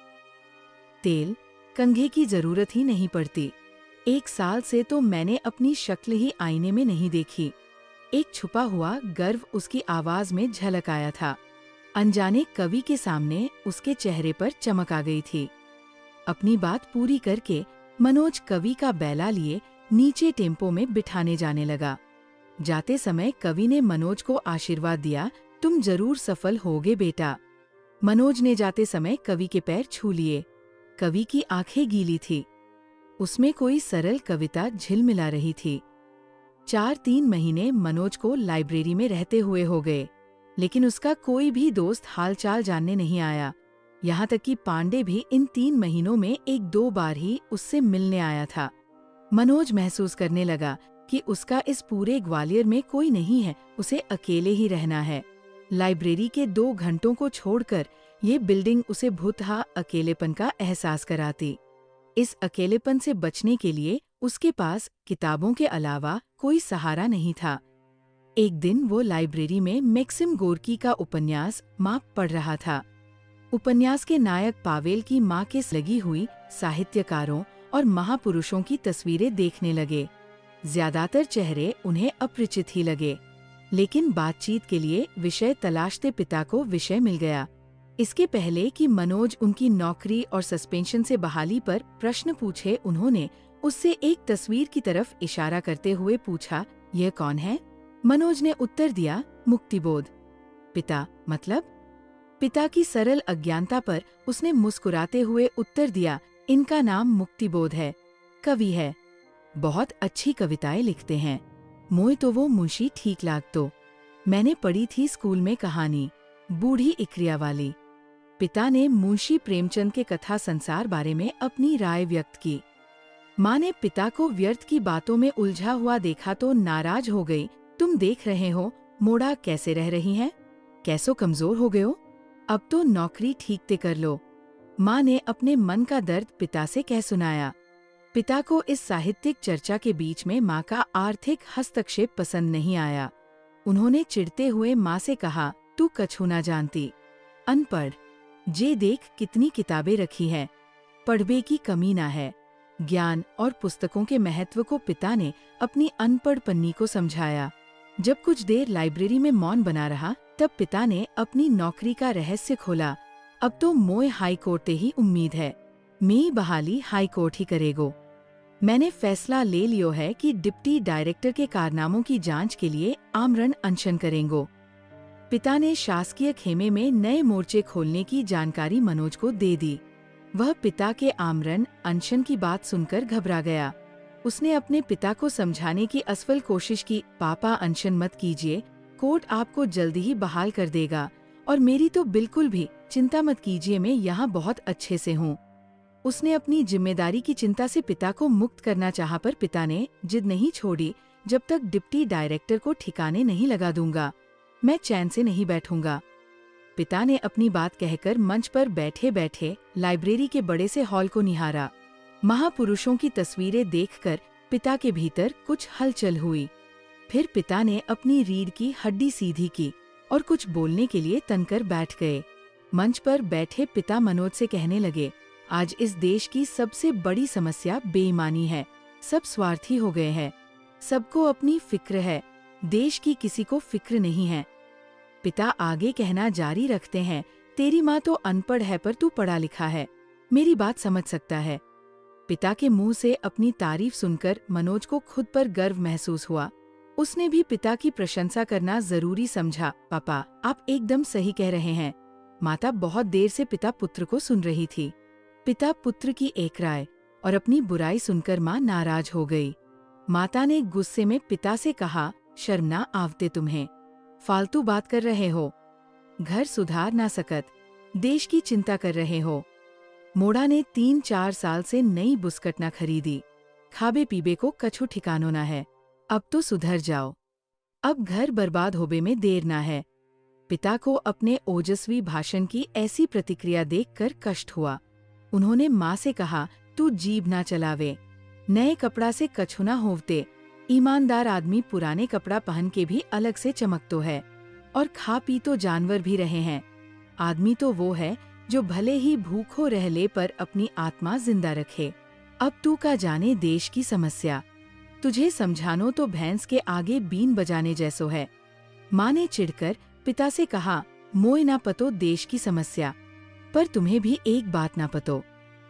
तेल, कंघे की जरूरत ही नहीं पड़ती। 1 साल से तो मैंने अपनी शक्ल ही आईने में नहीं देखी। एक छुपा हुआ गर्व उसकी आवाज में झलक आया था। अनजाने कवि के सामने उसके चेहरे पर चमक आ गई थी। अपनी बात पूरी करके मनोज कवि का बैला लिए नीचे टेम्पो में बिठाने जाने लगा। जाते समय कवि ने मनोज को आशीर्वाद दिया, तुम जरूर सफल होगे बेटा। मनोज ने जाते समय कवि के पैर छू लिए। कवि की आंखें गीली थी। उसमें कोई सरल कविता झिलमिला रही थी। 4-3 महीने मनोज को लाइब्रेरी में रहते हुए हो गए, लेकिन उसका कोई भी दोस्त हालचाल जानने नहीं आया। यहाँ तक कि पांडे भी इन 3 महीनों में 1-2 बार ही उससे मिलने आया था। मनोज महसूस करने लगा कि उसका इस पूरे ग्वालियर में कोई नहीं है, उसे अकेले ही रहना है। लाइब्रेरी के 2 घंटों को छोड़कर ये बिल्डिंग उसे भूतहा अकेलेपन का एहसास कराती। इस अकेलेपन से बचने के लिए उसके पास किताबों के अलावा कोई सहारा नहीं था। एक दिन वो लाइब्रेरी में मैक्सिम गोर्की का उपन्यास माँ पढ़ रहा था। उपन्यास के नायक पावेल की माँ के लगी हुई साहित्यकारों और महापुरुषों की तस्वीरें देखने लगे। ज्यादातर चेहरे उन्हें अपरिचित ही लगे, लेकिन बातचीत के लिए विषय तलाशते पिता को विषय मिल गया। इसके पहले कि मनोज उनकी नौकरी और सस्पेंशन से बहाली पर प्रश्न पूछे, उन्होंने उससे एक तस्वीर की तरफ इशारा करते हुए पूछा, यह कौन है? मनोज ने उत्तर दिया, मुक्तिबोध। पिता, मतलब? पिता की सरल अज्ञानता पर उसने मुस्कुराते हुए उत्तर दिया, इनका नाम मुक्तिबोध है, कवि है, बहुत अच्छी कविताएं लिखते हैं। मोय तो वो मुंशी ठीक लागतो। मैंने पढ़ी थी स्कूल में कहानी, बूढ़ी इक्रिया वाली। पिता ने मुंशी प्रेमचंद के कथा संसार बारे में अपनी राय व्यक्त की। माँ ने पिता को व्यर्थ की बातों में उलझा हुआ देखा तो नाराज हो गई। तुम देख रहे हो मोड़ा कैसे रह रही हैं? कैसो कमजोर हो गए हो? अब तो नौकरी ठीक ते कर लो। माँ ने अपने मन का दर्द पिता से कह सुनाया। पिता को इस साहित्यिक चर्चा के बीच में माँ का आर्थिक हस्तक्षेप पसंद नहीं आया। उन्होंने चिढ़ते हुए माँ से कहा, तू कछु ना जानती, अनपढ़। जे देख कितनी किताबें रखी हैं, पढ़बे की कमी ना है। ज्ञान और पुस्तकों के महत्व को पिता ने अपनी अनपढ़ पन्नी को समझाया। जब कुछ देर लाइब्रेरी में मौन बना रहा, तब पिता ने अपनी नौकरी का रहस्य खोला। अब तो मोय हाई कोर्ट ही उम्मीद है, मेरी बहाली हाई कोर्ट ही करेगो। मैंने फैसला ले लियो है कि डिप्टी डायरेक्टर के कारनामों की जांच के लिए आमरण अनशन करेंगो। पिता ने शासकीय खेमे में नए मोर्चे खोलने की जानकारी मनोज को दे दी। वह पिता के आमरण अनशन की बात सुनकर घबरा गया। उसने अपने पिता को समझाने की असफल कोशिश की, पापा अनशन मत कीजिए, कोर्ट आपको जल्दी ही बहाल कर देगा, और मेरी तो बिल्कुल भी चिंता मत कीजिए, मैं यहाँ बहुत अच्छे से हूँ। उसने अपनी जिम्मेदारी की चिंता से पिता को मुक्त करना चाहा, पर पिता ने जिद नहीं छोड़ी, जब तक डिप्टी डायरेक्टर को ठिकाने नहीं लगा दूंगा, मैं चैन से नहीं बैठूंगा। पिता ने अपनी बात कहकर मंच पर बैठे बैठे लाइब्रेरी के बड़े से हॉल को निहारा। महापुरुषों की तस्वीरें देखकर पिता के भीतर कुछ हलचल हुई। फिर पिता ने अपनी रीढ़ की हड्डी सीधी की और कुछ बोलने के लिए तनकर बैठ गए। मंच पर बैठे पिता मनोज से कहने लगे, आज इस देश की सबसे बड़ी समस्या बेईमानी है। सब स्वार्थी हो गए हैं, सबको अपनी फिक्र है, देश की किसी को फिक्र नहीं है। पिता आगे कहना जारी रखते हैं, तेरी माँ तो अनपढ़ है पर तू पढ़ा लिखा है, मेरी बात समझ सकता है। पिता के मुंह से अपनी तारीफ सुनकर मनोज को खुद पर गर्व महसूस हुआ। उसने भी पिता की प्रशंसा करना जरूरी समझा। पापा, आप एकदम सही कह रहे हैं। माता बहुत देर से पिता पुत्र को सुन रही थी। पिता पुत्र की एक राय और अपनी बुराई सुनकर माँ नाराज हो गई। माता ने गुस्से में पिता से कहा, शर्म ना आवते तुम्हें, फालतू बात कर रहे हो, घर सुधार ना सकत, देश की चिंता कर रहे हो। मोड़ा ने 3-4 साल से नई बुस्कट ना खरीदी, खाबे पीबे को कछु ठिकानो ना है, अब तो सुधर जाओ, अब घर बर्बाद होबे में देर ना है। पिता को अपने ओजस्वी भाषण की ऐसी प्रतिक्रिया देखकर कष्ट हुआ। उन्होंने माँ से कहा, तू जीभ ना चलावे, नए कपड़ा से कछु ना होवते, ईमानदार आदमी पुराने कपड़ा पहन के भी अलग से चमकतो है, और खा पी तो जानवर भी रहे हैं, आदमी तो वो है जो भले ही भूखो रह ले पर अपनी आत्मा जिंदा रखे। अब तू का जाने देश की समस्या, तुझे समझानो तो भैंस के आगे बीन बजाने जैसो है। माँ ने चिढ़कर पिता से कहा, मोय ना पतो देश की समस्या, पर तुम्हें भी एक बात ना पतो।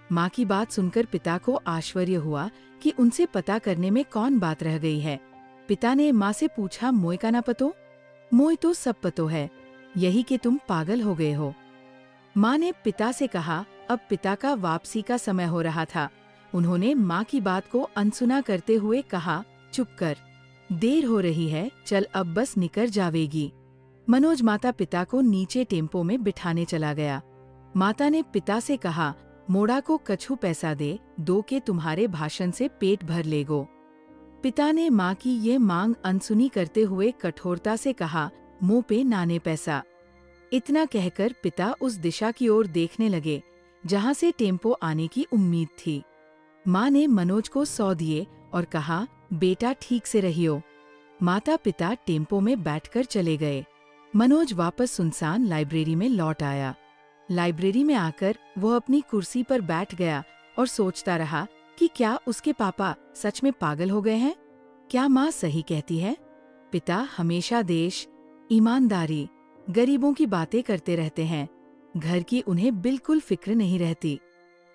माँ की बात सुनकर पिता को आश्चर्य हुआ कि उनसे पता करने में कौन बात रह गई है। पिता ने माँ से पूछा, मोय का ना पतो? मोय तो सब पतो है, यही कि तुम पागल हो गए हो। माँ ने पिता से कहा। अब पिता का वापसी का समय हो रहा था। उन्होंने माँ की बात को अनसुना करते हुए कहा, चुप कर, देर हो रही है, चल अब बस निकर जावेगी। मनोज माता पिता को नीचे टेम्पो में बिठाने चला गया। माता ने पिता से कहा, मोड़ा को कछु पैसा दे, दो के तुम्हारे भाषण से पेट भर लेगो। पिता ने माँ की ये मांग अनसुनी करते हुए कठोरता से कहा, मुंह पे नाने पैसा। इतना कहकर पिता उस दिशा की ओर देखने लगे जहाँ से टेम्पो आने की उम्मीद थी। माँ ने मनोज को 100 दिए और कहा, बेटा ठीक से रहियो। माता पिता टेम्पो में बैठकर चले गए। मनोज वापस सुनसान लाइब्रेरी में लौट आया। लाइब्रेरी में आकर वह अपनी कुर्सी पर बैठ गया और सोचता रहा कि क्या उसके पापा सच में पागल हो गए हैं? क्या माँ सही कहती है? पिता हमेशा देश, ईमानदारी, गरीबों की बातें करते रहते हैं। घर की उन्हें बिल्कुल फिक्र नहीं रहती।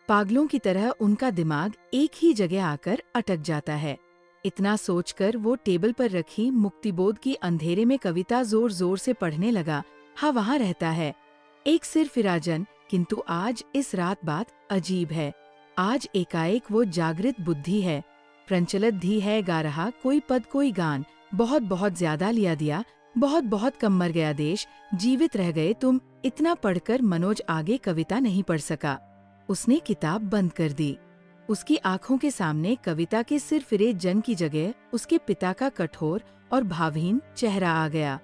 पागलों की तरह उनका दिमाग एक ही जगह आकर अटक जाता है। इतना सोचकर वो टेबल पर रखी मुक्तिबोध की अंधेरे में कविता जोर जोर से पढ़ने लगा। हाँ, वहाँ रहता है एक सिर फिराजन, किंतु आज इस रात बात अजीब है। आज एकाएक वो जागृत बुद्धि है, प्रचलित धी है, गा रहा कोई पद कोई गान, बहुत बहुत ज्यादा लिया दिया, बहुत बहुत कम मर गया देश, जीवित रह गए तुम। इतना पढ़कर मनोज आगे कविता नहीं पढ़ सका। उसने किताब बंद कर दी। उसकी आंखों के सामने कविता के सिर फिरे जन की जगह उसके पिता का कठोर और भावहीन चेहरा आ गया।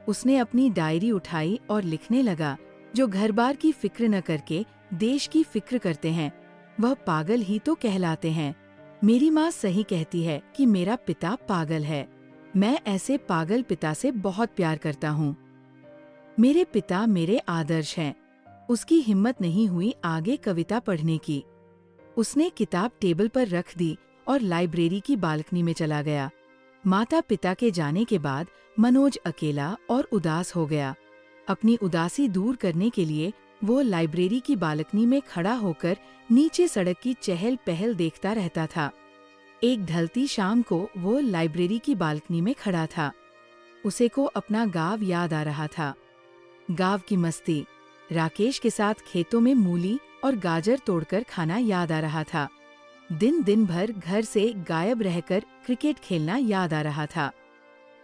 उसने अपनी डायरी उठाई और लिखने लगा, जो घर बार की फिक्र न करके देश की फिक्र करते हैं वह पागल ही तो कहलाते हैं। मेरी माँ सही कहती है कि मेरा पिता पागल है। मैं ऐसे पागल पिता से बहुत प्यार करता हूँ। मेरे पिता मेरे आदर्श हैं। उसकी हिम्मत नहीं हुई आगे कविता पढ़ने की। उसने किताब टेबल पर रख दी और लाइब्रेरी की बालकनी में चला गया। माता पिता के जाने के बाद मनोज अकेला और उदास हो गया। अपनी उदासी दूर करने के लिए वो लाइब्रेरी की बालकनी में खड़ा होकर नीचे सड़क की चहल पहल देखता रहता था। एक ढलती शाम को वो लाइब्रेरी की बालकनी में खड़ा था। उसे को अपना गाँव याद आ रहा था। गाँव की मस्ती, राकेश के साथ खेतों में मूली और गाजर तोड़कर खाना याद आ रहा था। दिन भर घर से गायब रहकर क्रिकेट खेलना याद आ रहा था।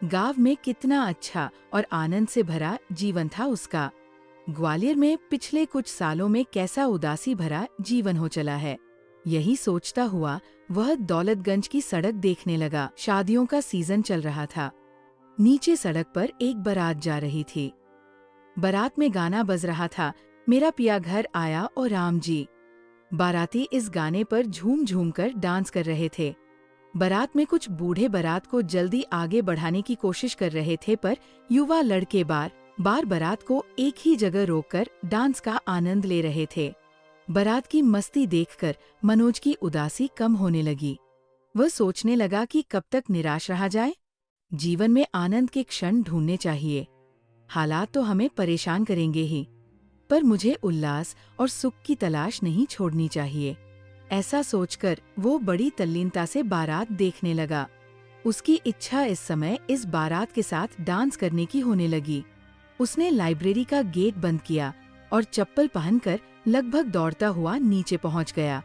गाँव में कितना अच्छा और आनंद से भरा जीवन था उसका। ग्वालियर में पिछले कुछ सालों में कैसा उदासी भरा जीवन हो चला है। यही सोचता हुआ वह दौलतगंज की सड़क देखने लगा। शादियों का सीजन चल रहा था। नीचे सड़क पर एक बारात जा रही थी। बारात में गाना बज रहा था, मेरा पिया घर आया और राम जी। बाराती इस गाने पर झूम झूम कर डांस कर रहे थे। बारात में कुछ बूढ़े बारात को जल्दी आगे बढ़ाने की कोशिश कर रहे थे, पर युवा लड़के बार बारात को एक ही जगह रोककर डांस का आनंद ले रहे थे। बारात की मस्ती देखकर मनोज की उदासी कम होने लगी। वह सोचने लगा कि कब तक निराश रहा जाए। जीवन में आनंद के क्षण ढूंढने चाहिए। हालात तो हमें परेशान करेंगे ही, पर मुझे उल्लास और सुख की तलाश नहीं छोड़नी चाहिए। ऐसा सोचकर वो बड़ी तल्लीनता से बारात देखने लगा। उसकी इच्छा इस समय इस बारात के साथ डांस करने की होने लगी। उसने लाइब्रेरी का गेट बंद किया और चप्पल पहनकर लगभग दौड़ता हुआ नीचे पहुंच गया।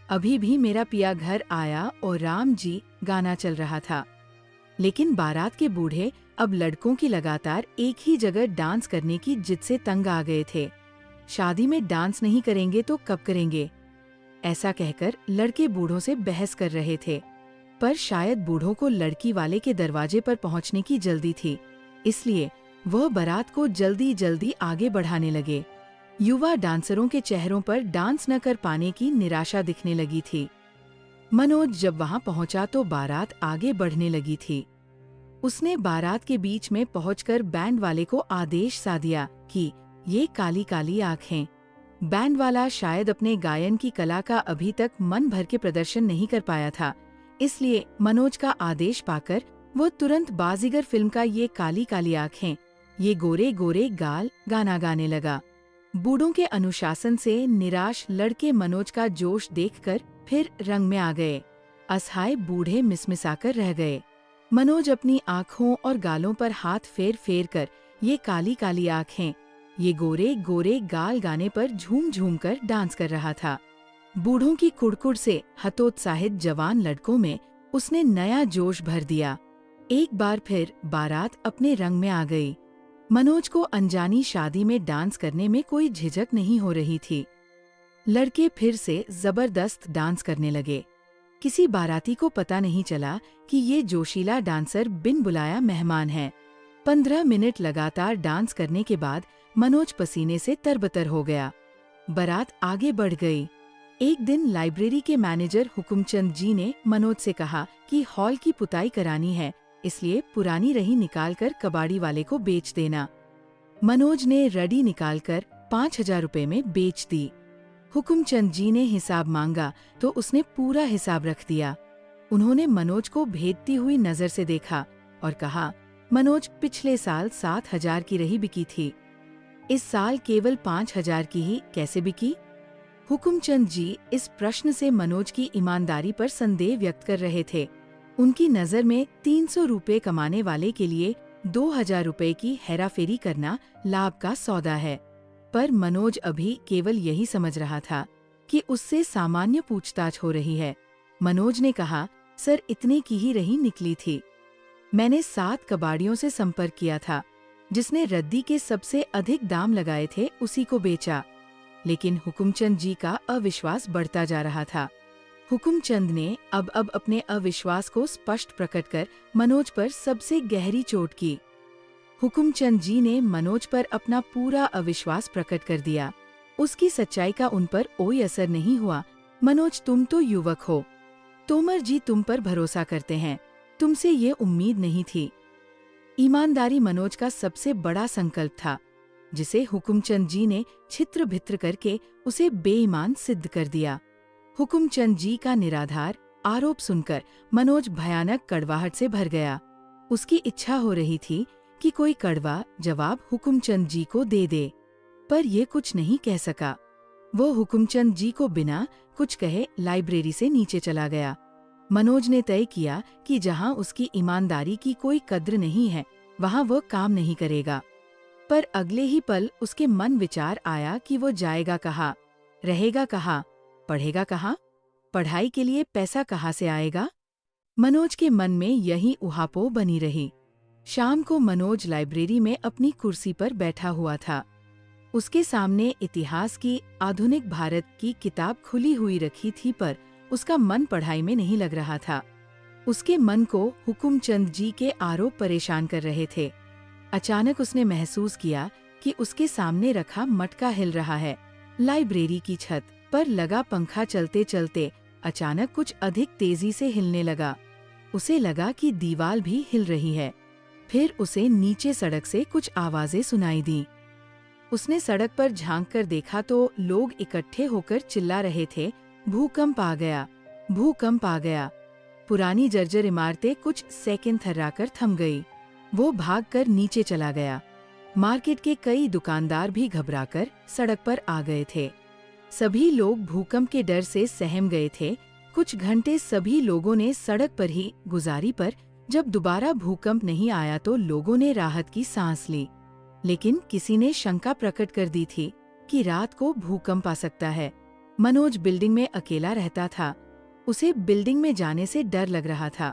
अभी भी मेरा पिया घर आया और राम जी गाना चल रहा था। लेकिन बारात के बूढ़े अब लड़कों की लगातार एक ही जगह डांस करने की जिद से तंग आ गए थे। शादी में डांस नहीं करेंगे तो कब करेंगे, ऐसा कहकर लड़के बूढ़ों से बहस कर रहे थे। पर शायद बूढ़ों को लड़की वाले के दरवाजे पर पहुंचने की जल्दी थी, इसलिए वह बारात को जल्दी जल्दी आगे बढ़ाने लगे। युवा डांसरों के चेहरों पर डांस न कर पाने की निराशा दिखने लगी थी। मनोज जब वहां पहुंचा तो बारात आगे बढ़ने लगी थी। उसने बारात के बीच में पहुंचकर बैंड वाले को आदेश सा दिया कि ये काली काली आंखें। बैंड वाला शायद अपने गायन की कला का अभी तक मन भर के प्रदर्शन नहीं कर पाया था, इसलिए मनोज का आदेश पाकर वो तुरंत बाजीगर फिल्म का ये काली काली आंखें, ये गोरे गोरे गाल गाना गाने लगा। बूढ़ों के अनुशासन से निराश लड़के मनोज का जोश देखकर फिर रंग में आ गए। असहाय बूढ़े मिसमिसाकर रह गए। मनोज अपनी आँखों और गालों पर हाथ फेर फेर कर ये काली काली आँखें, ये गोरे गोरे गाल गाने पर झूम झूम कर डांस कर रहा था। बूढ़ों की कुड़कुड़ से हतोत्साहित जवान लड़कों में उसने नया जोश भर दिया। एक बार फिर बारात अपने रंग में आ गई। मनोज को अनजानी शादी में डांस करने में कोई झिझक नहीं हो रही थी। लड़के फिर से जबरदस्त डांस करने लगे। किसी बाराती को पता नहीं चला कि ये जोशीला डांसर बिन बुलाया मेहमान है। 15 मिनट लगातार डांस करने के बाद मनोज पसीने से तरबतर हो गया। बारात आगे बढ़ गई। एक दिन लाइब्रेरी के मैनेजर हुकुमचंद जी ने मनोज से कहा कि हॉल की पुताई करानी है, इसलिए पुरानी रही निकालकर कबाड़ी वाले को बेच देना। मनोज ने रडी निकालकर 5,000 रुपए में बेच दी। हुकुमचंद जी ने हिसाब मांगा तो उसने पूरा हिसाब रख दिया। उन्होंने मनोज को भेदती हुई नजर से देखा और कहा, मनोज, पिछले साल 7,000 की रही बिकी थी, इस साल केवल 5,000 की ही कैसे बिकी? हुकुमचंद जी इस प्रश्न से मनोज की ईमानदारी पर संदेह व्यक्त कर रहे थे। उनकी नजर में 300 रुपए कमाने वाले के लिए 2,000 रुपए की हेराफेरी करना लाभ का सौदा है। पर मनोज अभी केवल यही समझ रहा था कि उससे सामान्य पूछताछ हो रही है। मनोज ने कहा, सर, इतने की ही रही निकली थी। मैंने 7 कबाड़ियों से संपर्क किया था। जिसने रद्दी के सबसे अधिक दाम लगाए थे उसी को बेचा। लेकिन हुकुमचंद जी का अविश्वास बढ़ता जा रहा था। हुकुमचंद ने अब अपने अविश्वास को स्पष्ट प्रकट कर मनोज पर सबसे गहरी चोट की। हुकुमचंद जी ने मनोज पर अपना पूरा अविश्वास प्रकट कर दिया। उसकी सच्चाई का उन पर कोई असर नहीं हुआ। मनोज, तुम तो युवक हो, तोमर जी तुम पर भरोसा करते हैं, तुमसे ये उम्मीद नहीं थी। ईमानदारी मनोज का सबसे बड़ा संकल्प था, जिसे हुकुमचंद जी ने छित्र भित्र करके उसे बेईमान सिद्ध कर दिया। हुकुमचंद जी का निराधार आरोप सुनकर मनोज भयानक कड़वाहट से भर गया। उसकी इच्छा हो रही थी कि कोई कड़वा जवाब हुकुमचंद जी को दे दे, पर ये कुछ नहीं कह सका। वो हुकुमचंद जी को बिना कुछ कहे लाइब्रेरी से नीचे चला गया। मनोज ने तय किया कि जहां उसकी ईमानदारी की कोई कद्र नहीं है, वहां वो काम नहीं करेगा। पर अगले ही पल उसके मन विचार आया कि वो जाएगा कहाँ, रहेगा कहाँ, पढ़ेगा कहाँ, पढ़ाई के लिए पैसा कहाँ से आएगा। मनोज के मन में यही उहापोह बनी रही। शाम को मनोज लाइब्रेरी में अपनी कुर्सी पर बैठा हुआ था। उसके सामने इतिहास की आधुनिक भारत की किताब खुली हुई रखी थी, पर उसका मन पढ़ाई में नहीं लग रहा था। उसके मन को हुकुमचंद जी के आरोप परेशान कर रहे थे। अचानक उसने महसूस किया कि उसके सामने रखा मटका हिल रहा है। लाइब्रेरी की छत पर लगा पंखा चलते चलते अचानक कुछ अधिक तेजी से हिलने लगा। उसे लगा कि दीवार भी हिल रही है। फिर उसे नीचे सड़क से कुछ आवाजें सुनाई दी। उसने सड़क पर झांक कर देखा तो लोग इकट्ठे होकर चिल्ला रहे थे, भूकंप आ गया, भूकंप आ गया। पुरानी जर्जर इमारतें कुछ सेकंड थर्राकर थम गई। वो भागकर नीचे चला गया। मार्केट के कई दुकानदार भी घबराकर सड़क पर आ गए थे। सभी लोग भूकंप के डर से सहम गए थे। कुछ घंटे सभी लोगों ने सड़क पर ही गुजारी, पर जब दोबारा भूकंप नहीं आया तो लोगों ने राहत की सांस ली। लेकिन किसी ने शंका प्रकट कर दी थी कि रात को भूकंप आ सकता है। मनोज बिल्डिंग में अकेला रहता था। उसे बिल्डिंग में जाने से डर लग रहा था।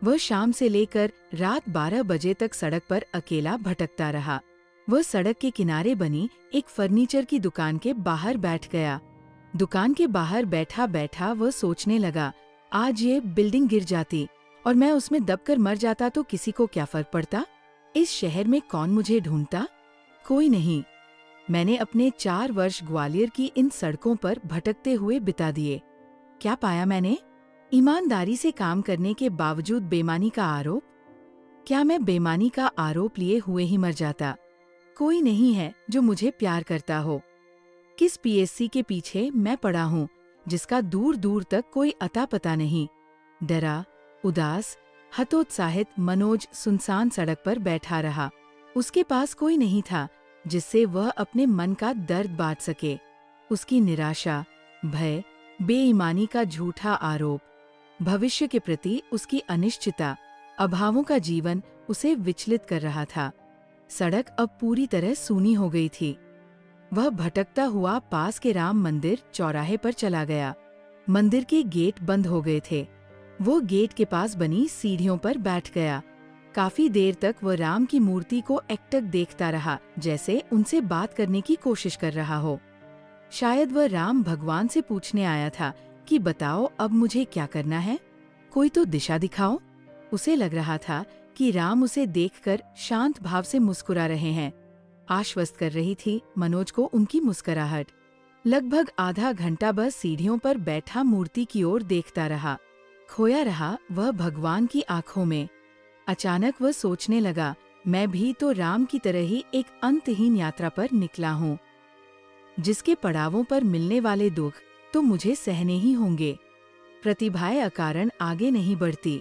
वह शाम से लेकर रात 12 बजे तक सड़क पर अकेला भटकता रहा। वह सड़क के किनारे बनी एक फर्नीचर की दुकान के बाहर बैठ गया। दुकान के बाहर बैठा बैठा वह सोचने लगा, आज ये बिल्डिंग गिर जाती और मैं उसमें दबकर मर जाता तो किसी को क्या फर्क पड़ता। इस शहर में कौन मुझे ढूंढता? कोई नहीं। मैंने अपने 4 वर्ष ग्वालियर की इन सड़कों पर भटकते हुए बिता दिए। क्या पाया मैंने? ईमानदारी से काम करने के बावजूद बेईमानी का आरोप। क्या मैं बेईमानी का आरोप लिए हुए ही मर जाता? कोई नहीं है जो मुझे प्यार करता हो। किस पीएससी के पीछे मैं पड़ा हूँ, जिसका दूर दूर तक कोई अता पता नहीं। डरा, उदास, हतोत्साहित मनोज सुनसान सड़क पर बैठा रहा। उसके पास कोई नहीं था जिससे वह अपने मन का दर्द बांट सके। उसकी निराशा, भय, बेईमानी का झूठा आरोप, भविष्य के प्रति उसकी अनिश्चितता, अभावों का जीवन उसे विचलित कर रहा था। सड़क अब पूरी तरह सूनी हो गई थी। वह भटकता हुआ पास के राम मंदिर चौराहे पर चला गया। मंदिर के गेट बंद हो गए थे। वो गेट के पास बनी सीढ़ियों पर बैठ गया। काफी देर तक वह राम की मूर्ति को एकटक देखता रहा, जैसे उनसे बात करने की कोशिश कर रहा हो। शायद वह राम भगवान से पूछने आया था कि बताओ अब मुझे क्या करना है, कोई तो दिशा दिखाओ। उसे लग रहा था कि राम उसे देखकर शांत भाव से मुस्कुरा रहे हैं। आश्वस्त कर रही थी मनोज को उनकी मुस्कुराहट। लगभग आधा घंटा बस सीढ़ियों पर बैठा मूर्ति की ओर देखता रहा। खोया रहा वह भगवान की आंखों में। अचानक वह सोचने लगा, मैं भी तो राम की तरह ही एक अंतहीन यात्रा पर निकला हूँ, जिसके पड़ावों पर मिलने वाले दुख तो मुझे सहने ही होंगे। प्रतिभाएं अकारण आगे नहीं बढ़ती,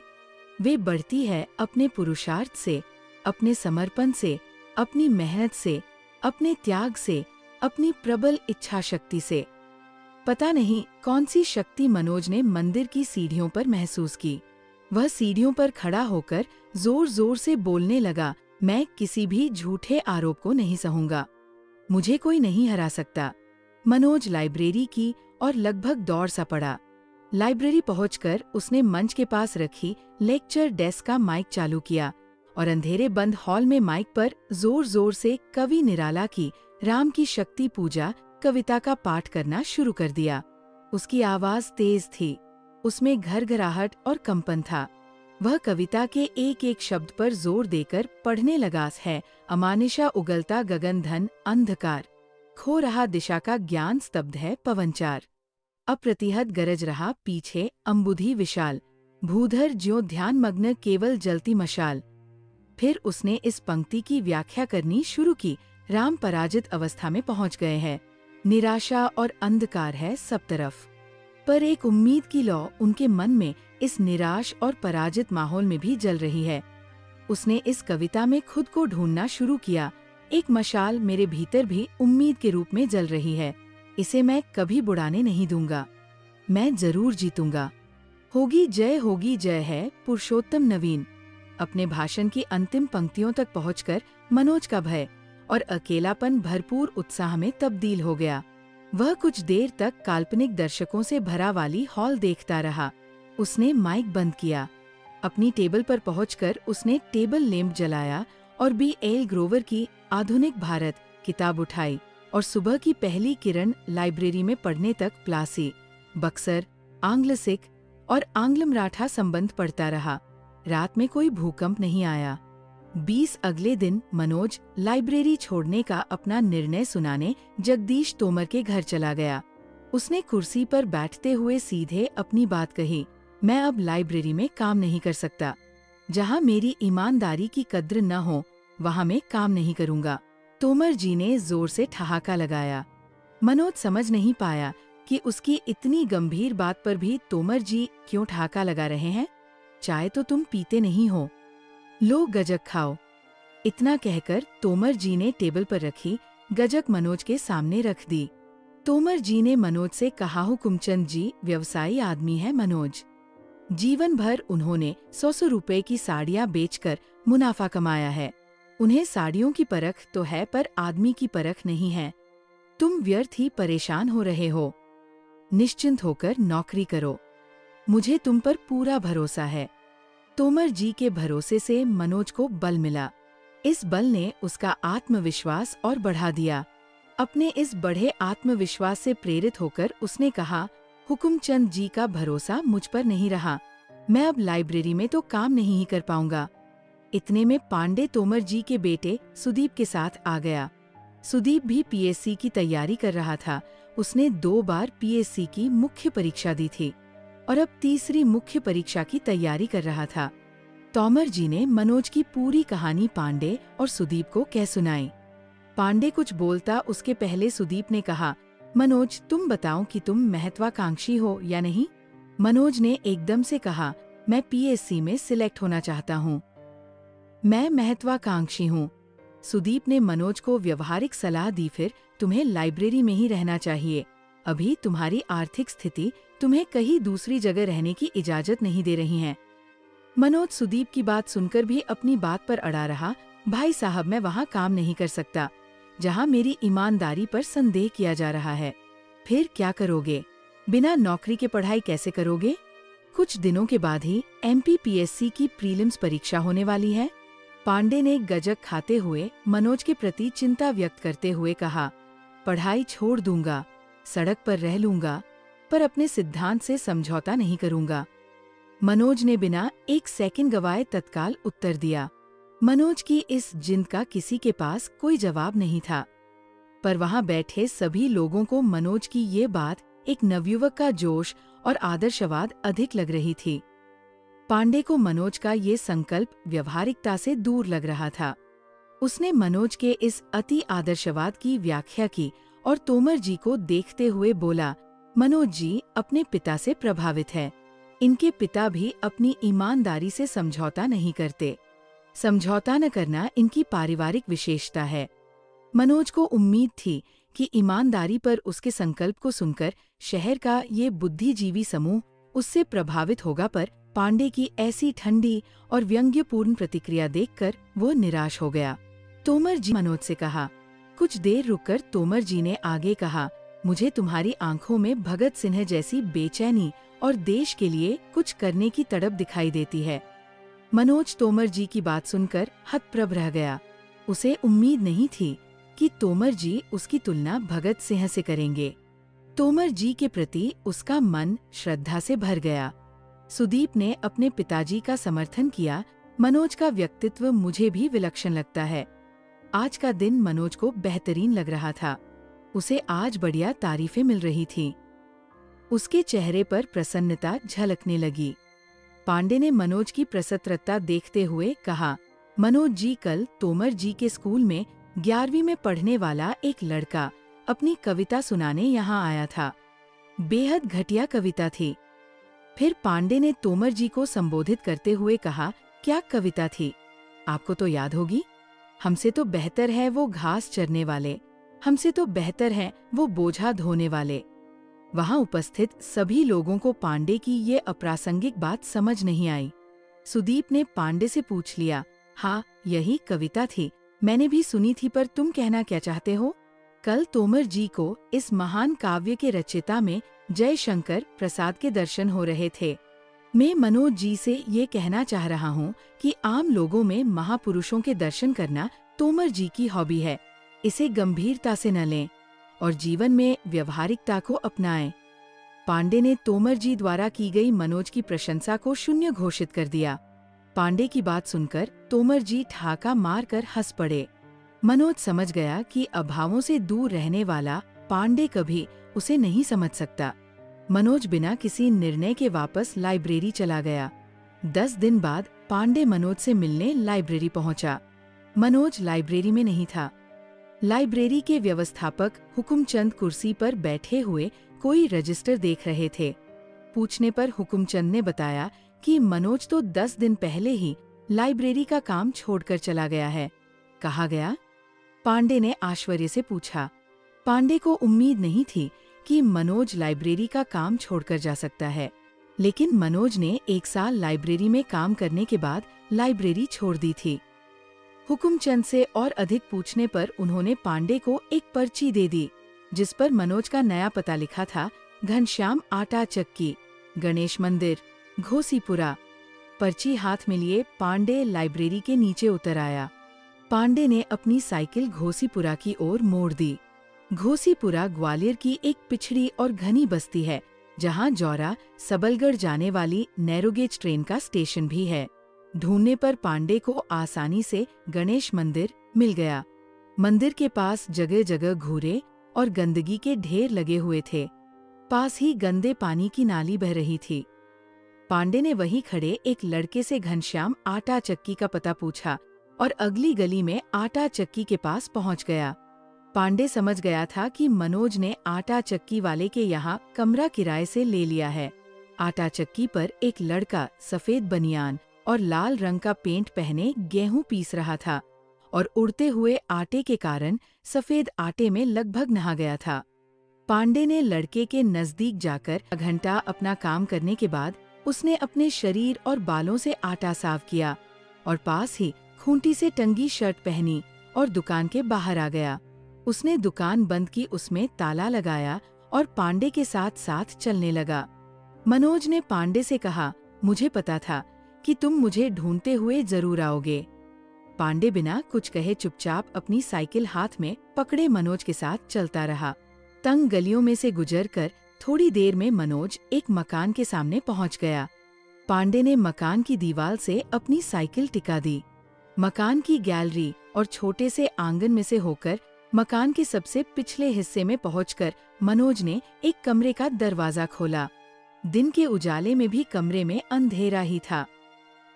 वे बढ़ती है अपने पुरुषार्थ से, अपने समर्पण से, अपनी मेहनत से, अपने त्याग से, अपनी प्रबल इच्छा शक्ति से। पता नहीं कौन सी शक्ति मनोज ने मंदिर की सीढ़ियों पर महसूस की। वह सीढ़ियों पर खड़ा होकर जोर जोर से बोलने लगा, मैं किसी भी झूठे आरोप को नहीं सहूंगा, मुझे कोई नहीं हरा सकता। मनोज लाइब्रेरी की और लगभग दौड़ सा पड़ा। लाइब्रेरी पहुंचकर उसने मंच के पास रखी लेक्चर डेस्क का माइक चालू किया और अंधेरे बंद हॉल में माइक पर जोर जोर से कवि निराला की राम की शक्ति पूजा कविता का पाठ करना शुरू कर दिया। उसकी आवाज तेज थी, उसमें घरघराहट और कंपन था। वह कविता के एक एक शब्द पर जोर देकर पढ़ने लगा है, अमानिशा उगलता गगन धन अंधकार, खो रहा दिशा का ज्ञान स्तब्ध है पवनचार, अप्रतिहत गरज रहा पीछे अम्बुधि विशाल, भूधर ज्यों ध्यान मग्न केवल जलती मशाल। फिर उसने इस पंक्ति की व्याख्या करनी शुरू की, राम पराजित अवस्था में पहुंच गए हैं, निराशा और अंधकार है सब तरफ। पर एक उम्मीद की लौ उनके मन में इस निराश और पराजित माहौल में भी जल रही है। उसने इस कविता में खुद को ढूंढना शुरू किया, एक मशाल मेरे भीतर भी उम्मीद के रूप में जल रही है, इसे मैं कभी बुढ़ाने नहीं दूंगा, मैं जरूर जीतूंगा। होगी जय है पुरुषोत्तम नवीन। अपने भाषण की अंतिम पंक्तियों तक पहुंचकर मनोज का भय और अकेलापन भरपूर उत्साह में तब्दील हो गया। वह कुछ देर तक काल्पनिक दर्शकों से भरा वाली हॉल देखता रहा। उसने माइक बंद किया। अपनी टेबल पर पहुंचकर उसने टेबल लैंप जलाया और B.L. ग्रोवर की आधुनिक भारत किताब उठाई और सुबह की पहली किरण लाइब्रेरी में पढ़ने तक प्लासी, बक्सर, आंग्ल सिख और आंग्ल मराठा संबंध पढ़ता रहा। रात में कोई भूकंप नहीं आया। 20 अगले दिन मनोज लाइब्रेरी छोड़ने का अपना निर्णय सुनाने जगदीश तोमर के घर चला गया। उसने कुर्सी पर बैठते हुए सीधे अपनी बात कही, मैं अब लाइब्रेरी में काम नहीं कर सकता। जहाँ मेरी ईमानदारी की कद्र न हो वहाँ मैं काम नहीं करूँगा। तोमर जी ने जोर से ठहाका लगाया। मनोज समझ नहीं पाया कि उसकी इतनी गंभीर बात पर भी तोमर जी क्यों ठहाका लगा रहे हैं। चाय तो तुम पीते नहीं हो, लो गजक खाओ। इतना कहकर तोमर जी ने टेबल पर रखी गजक मनोज के सामने रख दी। तोमर जी ने मनोज से कहा, हुकुमचंद जी व्यवसायी आदमी है मनोज। जीवन भर उन्होंने 100 रुपए की साड़ियाँ बेचकर मुनाफा कमाया है। उन्हें साड़ियों की परख तो है पर आदमी की परख नहीं है। तुम व्यर्थ ही परेशान हो रहे हो। निश्चिंत होकर नौकरी करो, मुझे तुम पर पूरा भरोसा है। तोमर जी के भरोसे से मनोज को बल मिला। इस बल ने उसका आत्मविश्वास और बढ़ा दिया। अपने इस बढ़े आत्मविश्वास से प्रेरित होकर उसने कहा, हुकुमचंद जी का भरोसा मुझ पर नहीं रहा, मैं अब लाइब्रेरी में तो काम नहीं ही कर पाऊंगा। इतने में पांडे तोमर जी के बेटे सुदीप के साथ आ गया। सुदीप भी पीएससी की तैयारी कर रहा था। उसने 2 बार पीएससी की मुख्य परीक्षा दी थी और अब तीसरी मुख्य परीक्षा की तैयारी कर रहा था। तोमर जी ने मनोज की पूरी कहानी पांडे और सुदीप को कह सुनाई। पांडे कुछ बोलता उसके पहले सुदीप ने कहा, मनोज तुम बताओ कि तुम महत्वाकांक्षी हो या नहीं। मनोज ने एकदम से कहा, मैं पीएससी में सिलेक्ट होना चाहता हूँ, मैं महत्वाकांक्षी हूँ। सुदीप ने मनोज को व्यवहारिक सलाह दी, फिर तुम्हें लाइब्रेरी में ही रहना चाहिए। अभी तुम्हारी आर्थिक स्थिति तुम्हें कहीं दूसरी जगह रहने की इजाजत नहीं दे रही है। मनोज सुदीप की बात सुनकर भी अपनी बात पर अड़ा रहा। भाई साहब मैं वहाँ काम नहीं कर सकता जहाँ मेरी ईमानदारी पर संदेह किया जा रहा है। फिर क्या करोगे? बिना नौकरी के पढ़ाई कैसे करोगे? कुछ दिनों के बाद ही MPPSC की प्रीलिम्स परीक्षा होने वाली है। पांडे ने गजक खाते हुए मनोज के प्रति चिंता व्यक्त करते हुए कहा, पढ़ाई छोड़ दूंगा, सड़क पर रह लूंगा, पर अपने सिद्धांत से समझौता नहीं करूंगा। मनोज ने बिना एक सेकंड गवाए तत्काल उत्तर दिया। मनोज की इस जिद का किसी के पास कोई जवाब नहीं था, पर वहां बैठे सभी लोगों को मनोज की ये बात एक नवयुवक का जोश और आदर्शवाद अधिक लग रही थी। पांडे को मनोज का ये संकल्प व्यवहारिकता से दूर लग रहा था। उसने मनोज के इस अति आदर्शवाद की व्याख्या की और तोमर जी को देखते हुए बोला, मनोज जी अपने पिता से प्रभावित है। इनके पिता भी अपनी ईमानदारी से समझौता नहीं करते। समझौता न करना इनकी पारिवारिक विशेषता है। मनोज को उम्मीद थी कि ईमानदारी पर उसके संकल्प को सुनकर शहर का ये बुद्धिजीवी समूह उससे प्रभावित होगा, पर पांडे की ऐसी ठंडी और व्यंग्यपूर्ण प्रतिक्रिया देखकर वो निराश हो गया। तोमर जी मनोज से कहा। कुछ देर रुककर तोमर जी ने आगे कहा, मुझे तुम्हारी आंखों में भगत सिंह जैसी बेचैनी और देश के लिए कुछ करने की तड़प दिखाई देती है। मनोज तोमर जी की बात सुनकर हतप्रभ रह गया। उसे उम्मीद नहीं थी कि तोमर जी उसकी तुलना भगत सिंह से करेंगे। तोमर जी के प्रति उसका मन श्रद्धा से भर गया। सुदीप ने अपने पिताजी का समर्थन किया। मनोज का व्यक्तित्व मुझे भी विलक्षण लगता है। आज का दिन मनोज को बेहतरीन लग रहा था। उसे आज बढ़िया तारीफें मिल रही थीं। उसके चेहरे पर प्रसन्नता झलकने लगी। पांडे ने मनोज की प्रसन्नता देखते हुए कहा, मनोज जी, कल तोमर जी के स्कूल में 11वीं में पढ़ने वाला एक लड़का अपनी कविता सुनाने यहाँ आया था। बेहद घटिया कविता थी। फिर पांडे ने तोमर जी को संबोधित करते हुए कहा, क्या कविता थी? आपको तो याद होगी। हमसे तो बेहतर है वो घास चरने वाले, हमसे तो बेहतर है वो बोझा धोने वाले। वहां उपस्थित सभी लोगों को पांडे की ये अप्रासंगिक बात समझ नहीं आई। सुदीप ने पांडे से पूछ लिया, हाँ यही कविता थी, मैंने भी सुनी थी, पर तुम कहना क्या चाहते हो? कल तोमर जी को इस महान काव्य के रचयिता में जयशंकर प्रसाद के दर्शन हो रहे थे। मैं मनोज जी से ये कहना चाह रहा हूँ कि आम लोगों में महापुरुषों के दर्शन करना तोमर जी की हॉबी है। इसे गंभीरता से न लें और जीवन में व्यवहारिकता को अपनाएं। पांडे ने तोमर जी द्वारा की गई मनोज की प्रशंसा को शून्य घोषित कर दिया। पांडे की बात सुनकर तोमर जी ठहाका मारकर हंस पड़े। मनोज समझ गया कि अभावों से दूर रहने वाला पांडे कभी उसे नहीं समझ सकता। मनोज बिना किसी निर्णय के वापस लाइब्रेरी चला गया। 10 दिन बाद पांडे मनोज से मिलने लाइब्रेरी पहुंचा। मनोज लाइब्रेरी में नहीं था। लाइब्रेरी के व्यवस्थापक हुकुमचंद कुर्सी पर बैठे हुए कोई रजिस्टर देख रहे थे। पूछने पर हुकुमचंद ने बताया कि मनोज तो 10 दिन पहले ही लाइब्रेरी का काम छोड़कर चला गया है। कहाँ गया? पांडे ने आश्चर्य से पूछा। पांडे को उम्मीद नहीं थी कि मनोज लाइब्रेरी का काम छोड़कर जा सकता है, लेकिन मनोज ने 1 साल लाइब्रेरी में काम करने के बाद लाइब्रेरी छोड़ दी थी। हुकुमचंद से और अधिक पूछने पर उन्होंने पांडे को एक पर्ची दे दी, जिस पर मनोज का नया पता लिखा था, घनश्याम आटा चक्की, गणेश मंदिर, घोसीपुरा। पर्ची हाथ में लिए पांडे लाइब्रेरी के नीचे उतर आया। पांडे ने अपनी साइकिल घोसीपुरा की ओर मोड़ दी। घोसीपुरा ग्वालियर की एक पिछड़ी और घनी बस्ती है, जहां जौरा सबलगढ़ जाने वाली नैरोगेज ट्रेन का स्टेशन भी है। ढूंढने पर पांडे को आसानी से गणेश मंदिर मिल गया। मंदिर के पास जगह जगह घूरे और गंदगी के ढेर लगे हुए थे। पास ही गंदे पानी की नाली बह रही थी। पांडे ने वहीं खड़े एक लड़के से घनश्याम आटा चक्की का पता पूछा और अगली गली में आटा चक्की के पास पहुंच गया। पांडे समझ गया था कि मनोज ने आटा चक्की वाले के यहाँ कमरा किराए से ले लिया है। आटा चक्की पर एक लड़का सफेद बनियान और लाल रंग का पेंट पहने गेहूं पीस रहा था और उड़ते हुए आटे के कारण सफेद आटे में लगभग नहा गया था। पांडे ने लड़के के नजदीक जाकर घंटा अपना काम करने के बाद उसने अपने शरीर और बालों से आटा साफ किया और पास ही खूंटी से टंगी शर्ट पहनी और दुकान के बाहर आ गया। उसने दुकान बंद की, उसमें ताला लगाया और पांडे के साथ साथ चलने लगा। मनोज ने पांडे से कहा, मुझे पता था कि तुम मुझे ढूंढते हुए जरूर आओगे। पांडे बिना कुछ कहे चुपचाप अपनी साइकिल हाथ में पकड़े मनोज के साथ चलता रहा। तंग गलियों में से गुजरकर थोड़ी देर में मनोज एक मकान के सामने पहुंच गया। पांडे ने मकान की दीवार से अपनी साइकिल टिका दी। मकान की गैलरी और छोटे से आंगन में से होकर मकान के सबसे पिछले हिस्से में पहुंचकर मनोज ने एक कमरे का दरवाजा खोला। दिन के उजाले में भी कमरे में अंधेरा ही था।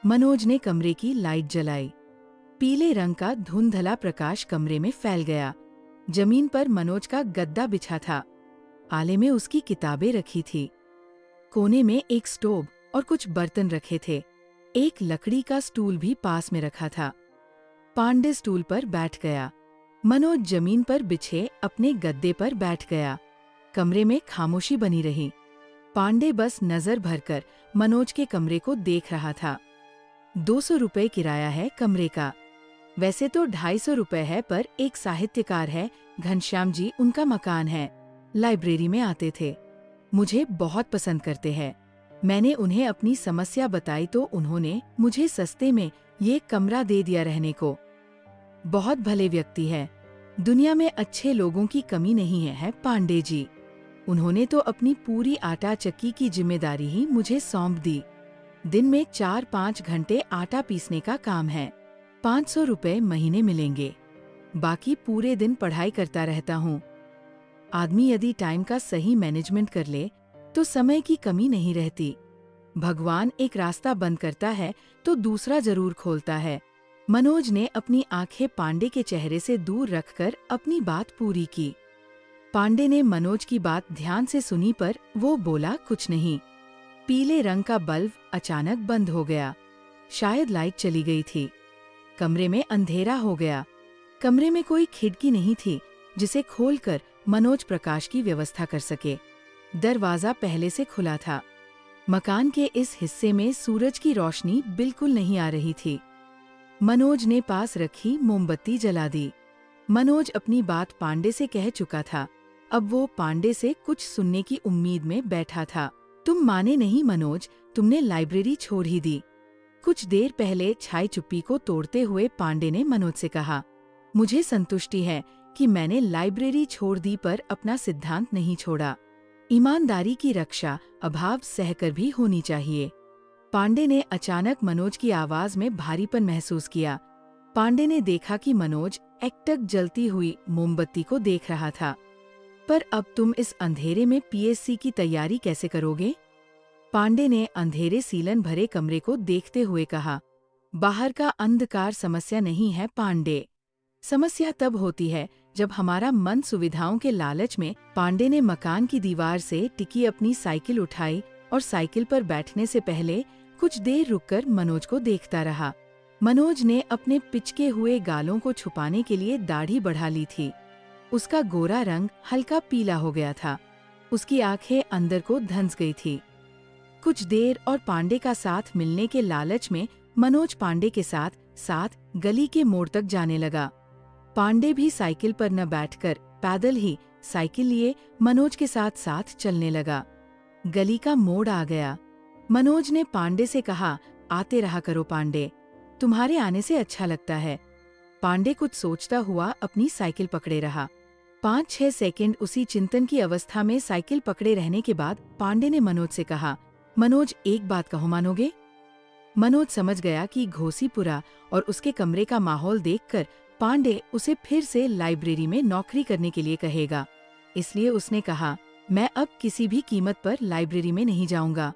मनोज ने कमरे की लाइट जलाई। पीले रंग का धुंधला प्रकाश कमरे में फैल गया। जमीन पर मनोज का गद्दा बिछा था। आले में उसकी किताबें रखी थी। कोने में एक स्टोव और कुछ बर्तन रखे थे। एक लकड़ी का स्टूल भी पास में रखा था। पांडे स्टूल पर बैठ गया। मनोज जमीन पर बिछे अपने गद्दे पर बैठ गया। कमरे में खामोशी बनी रही। पांडे बस नजर भरकर मनोज के कमरे को देख रहा था। 200 रुपए किराया है कमरे का। वैसे तो 250 रुपए है, पर एक साहित्यकार है, घनश्याम जी, उनका मकान है। लाइब्रेरी में आते थे। मुझे बहुत पसंद करते हैं। मैंने उन्हें अपनी समस्या बताई तो उन्होंने मुझे सस्ते में ये कमरा दे दिया रहने को। बहुत भले व्यक्ति है। दुनिया में अच्छे लोगों की कमी नहीं है पांडे जी। उन्होंने तो अपनी पूरी आटा चक्की की जिम्मेदारी ही मुझे सौंप दी। दिन में 4-5 घंटे आटा पीसने का काम है। 500 रुपए महीने मिलेंगे। बाकी पूरे दिन पढ़ाई करता रहता हूँ। आदमी यदि टाइम का सही मैनेजमेंट कर ले तो समय की कमी नहीं रहती। भगवान एक रास्ता बंद करता है तो दूसरा जरूर खोलता है। मनोज ने अपनी आंखें पांडे के चेहरे से दूर रखकर अपनी बात पूरी की। पांडे ने मनोज की बात ध्यान से सुनी, पर वो बोला कुछ नहीं। पीले रंग का बल्ब अचानक बंद हो गया। शायद लाइट चली गई थी। कमरे में अंधेरा हो गया। कमरे में कोई खिड़की नहीं थी जिसे खोलकर मनोज प्रकाश की व्यवस्था कर सके। दरवाजा पहले से खुला था। मकान के इस हिस्से में सूरज की रोशनी बिल्कुल नहीं आ रही थी। मनोज ने पास रखी मोमबत्ती जला दी। मनोज अपनी बात पांडे से कह चुका था। अब वो पांडे से कुछ सुनने की उम्मीद में बैठा था। तुम माने नहीं मनोज, तुमने लाइब्रेरी छोड़ ही दी। कुछ देर पहले छाई चुप्पी को तोड़ते हुए पांडे ने मनोज से कहा, मुझे संतुष्टि है कि मैंने लाइब्रेरी छोड़ दी, पर अपना सिद्धांत नहीं छोड़ा। ईमानदारी की रक्षा अभाव सहकर भी होनी चाहिए। पांडे ने अचानक मनोज की आवाज में भारीपन महसूस किया। पांडे ने देखा कि मनोज एकटक जलती हुई मोमबत्ती को देख रहा था। पर अब तुम इस अंधेरे में पीएससी की तैयारी कैसे करोगे? पांडे ने अंधेरे सीलन भरे कमरे को देखते हुए कहा। बाहर का अंधकार समस्या नहीं है पांडे। समस्या तब होती है जब हमारा मन सुविधाओं के लालच में। पांडे ने मकान की दीवार से टिकी अपनी साइकिल उठाई और साइकिल पर बैठने से पहले कुछ देर रुककर मनोज को देखता रहा। मनोज ने अपने पिचके हुए गालों को छुपाने के लिए दाढ़ी बढ़ा ली थी। उसका गोरा रंग हल्का पीला हो गया था। उसकी आंखें अंदर को धंस गई थी। कुछ देर और पांडे का साथ मिलने के लालच में मनोज पांडे के साथ साथ गली के मोड़ तक जाने लगा। पांडे भी साइकिल पर न बैठकर पैदल ही साइकिल लिए मनोज के साथ साथ चलने लगा। गली का मोड़ आ गया। मनोज ने पांडे से कहा, आते रहा करो पांडे, तुम्हारे आने से अच्छा लगता है। पांडे कुछ सोचता हुआ अपनी साइकिल पकड़े रहा। 5-6 सेकंड उसी चिंतन की अवस्था में साइकिल पकड़े रहने के बाद पांडे ने मनोज से कहा, मनोज एक बात कहो, मानोगे? मनोज समझ गया कि घोसीपुरा और उसके कमरे का माहौल देखकर पांडे उसे फिर से लाइब्रेरी में नौकरी करने के लिए कहेगा। इसलिए उसने कहा, मैं अब किसी भी कीमत पर लाइब्रेरी में नहीं जाऊंगा।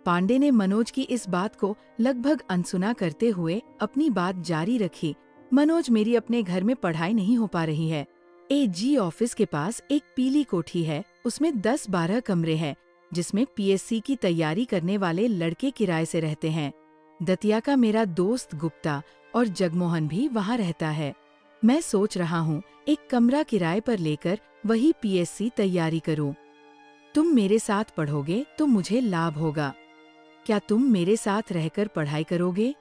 पांडे ने मनोज की इस बात को लगभग अनसुना करते हुए अपनी बात जारी रखी। मनोज, मेरी अपने घर में पढ़ाई नहीं हो पा रही है। एजी ऑफिस के पास एक पीली कोठी है, उसमें 10-12 कमरे हैं, जिसमें पीएससी की तैयारी करने वाले लड़के किराए से रहते हैं। दतिया का मेरा दोस्त गुप्ता और जगमोहन भी वहाँ रहता है। मैं सोच रहा हूँ एक कमरा किराए पर लेकर वही पीएससी तैयारी करूँ। तुम मेरे साथ पढ़ोगे तो मुझे लाभ होगा। क्या तुम मेरे साथ रहकर पढ़ाई करोगे?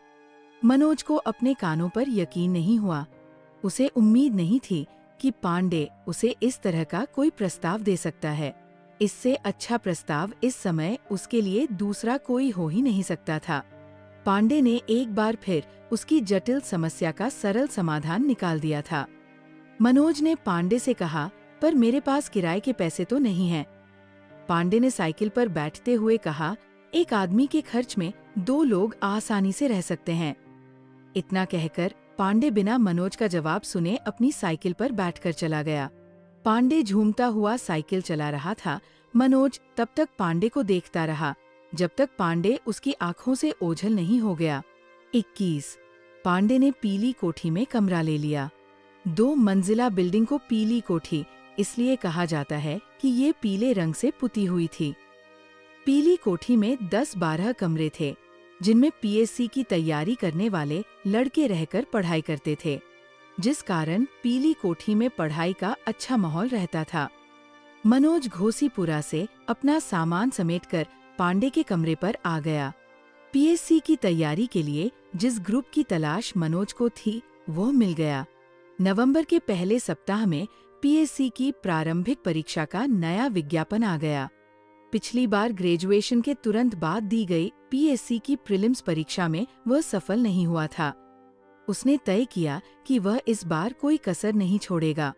मनोज को अपने कानों पर यकीन नहीं हुआ। उसे उम्मीद नहीं थी कि पांडे उसे इस तरह का कोई प्रस्ताव दे सकता है। इससे अच्छा प्रस्ताव इस समय उसके लिए दूसरा कोई हो ही नहीं सकता था। पांडे ने एक बार फिर उसकी जटिल समस्या का सरल समाधान निकाल दिया था। मनोज ने पांडे से कहा, पर मेरे पास किराए के पैसे तो नहीं हैं। पांडे ने साइकिल पर बैठते हुए कहा, एक आदमी के खर्च में 2 लोग आसानी से रह सकते हैं। इतना कहकर पांडे बिना मनोज का जवाब सुने अपनी साइकिल पर बैठकर चला गया। पांडे झूमता हुआ साइकिल चला रहा था। मनोज तब तक पांडे को देखता रहा जब तक पांडे उसकी आंखों से ओझल नहीं हो गया। 21। पांडे ने पीली कोठी में कमरा ले लिया। 2 मंजिला बिल्डिंग को पीली कोठी इसलिए कहा जाता है कि ये पीले रंग से पुती हुई थी। पीली कोठी में 10-12 कमरे थे जिनमें पीएससी की तैयारी करने वाले लड़के रहकर पढ़ाई करते थे, जिस कारण पीली कोठी में पढ़ाई का अच्छा माहौल रहता था। मनोज घोसीपुरा से अपना सामान समेटकर पांडे के कमरे पर आ गया। पीएससी की तैयारी के लिए जिस ग्रुप की तलाश मनोज को थी वो मिल गया। नवंबर के पहले सप्ताह में पीएससी की प्रारंभिक परीक्षा का नया विज्ञापन आ गया। पिछली बार ग्रेजुएशन के तुरंत बाद दी गई पीएससी की प्रीलिम्स परीक्षा में वह सफल नहीं हुआ था। उसने तय किया कि वह इस बार कोई कसर नहीं छोड़ेगा।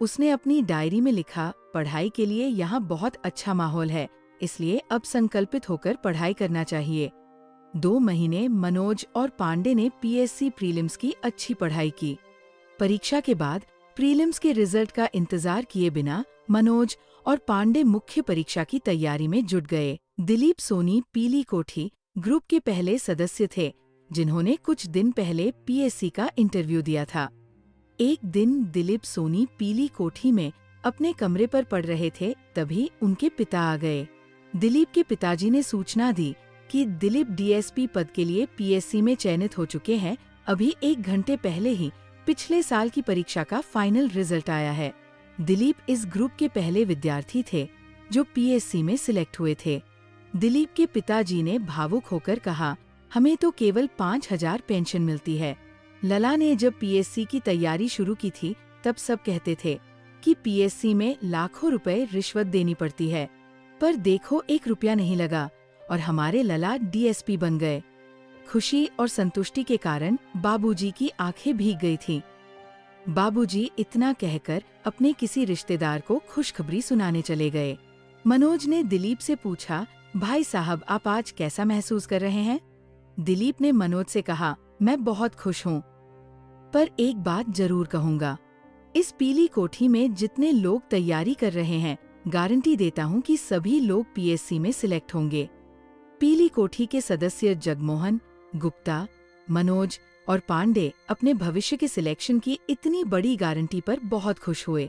उसने अपनी डायरी में लिखा, पढ़ाई के लिए यहाँ बहुत अच्छा माहौल है, इसलिए अब संकल्पित होकर पढ़ाई करना चाहिए। 2 महीने मनोज और पांडे ने पीएससी प्रीलिम्स की अच्छी पढ़ाई की। परीक्षा के बाद प्रीलिम्स के रिजल्ट का इंतजार किए बिना मनोज और पांडे मुख्य परीक्षा की तैयारी में जुट गए। दिलीप सोनी पीली कोठी ग्रुप के पहले सदस्य थे जिन्होंने कुछ दिन पहले पीएससी का इंटरव्यू दिया था। एक दिन दिलीप सोनी पीली कोठी में अपने कमरे पर पढ़ रहे थे, तभी उनके पिता आ गए। दिलीप के पिताजी ने सूचना दी कि दिलीप डीएसपी पद के लिए पीएससी में चयनित हो चुके हैं। अभी 1 घंटे पहले ही पिछले साल की परीक्षा का फाइनल रिजल्ट आया है। दिलीप इस ग्रुप के पहले विद्यार्थी थे जो पीएससी में सिलेक्ट हुए थे। दिलीप के पिताजी ने भावुक होकर कहा, हमें तो केवल 5,000 पेंशन मिलती है। लला ने जब पीएससी की तैयारी शुरू की थी तब सब कहते थे कि पीएससी में लाखों रुपए रिश्वत देनी पड़ती है, पर देखो 1 रुपया नहीं लगा और हमारे लला डीएसपी बन गए। खुशी और संतुष्टि के कारण बाबूजी की आंखें भीग गई थीं। बाबूजी इतना कहकर अपने किसी रिश्तेदार को खुशखबरी सुनाने चले गए। मनोज ने दिलीप से पूछा, भाई साहब आप आज कैसा महसूस कर रहे हैं? दिलीप ने मनोज से कहा, मैं बहुत खुश हूँ, पर एक बात जरूर कहूँगा। इस पीली कोठी में जितने लोग तैयारी कर रहे हैं, गारंटी देता हूँ कि सभी लोग पीएससी में सिलेक्ट होंगे। पीली कोठी के सदस्य जगमोहन, गुप्ता, मनोज और पांडे अपने भविष्य के सिलेक्शन की इतनी बड़ी गारंटी पर बहुत खुश हुए।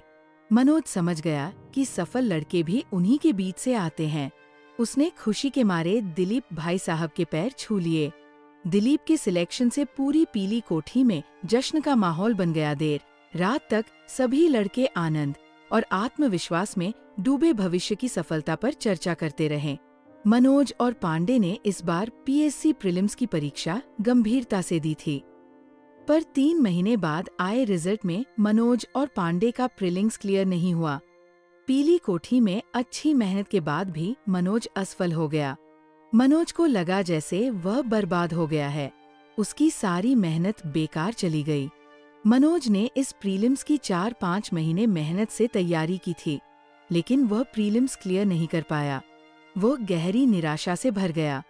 मनोज समझ गया कि सफल लड़के भी उन्हीं के बीच से आते हैं। उसने खुशी के मारे दिलीप भाई साहब के पैर छू लिए। दिलीप के सिलेक्शन से पूरी पीली कोठी में जश्न का माहौल बन गया। देर रात तक सभी लड़के आनंद और आत्मविश्वास में डूबे भविष्य की सफलता पर चर्चा करते रहे। मनोज और पांडे ने इस बार पीएससी प्रीलिम्स की परीक्षा गंभीरता से दी थी, पर 3 महीने बाद आए रिजल्ट में मनोज और पांडे का प्रीलिम्स क्लियर नहीं हुआ। पीली कोठी में अच्छी मेहनत के बाद भी मनोज असफल हो गया। मनोज को लगा जैसे वह बर्बाद हो गया है, उसकी सारी मेहनत बेकार चली गई। मनोज ने इस प्रीलिम्स की 4-5 महीने मेहनत से तैयारी की थी, लेकिन वह प्रीलिम्स क्लियर नहीं कर पाया। वो गहरी निराशा से भर गया।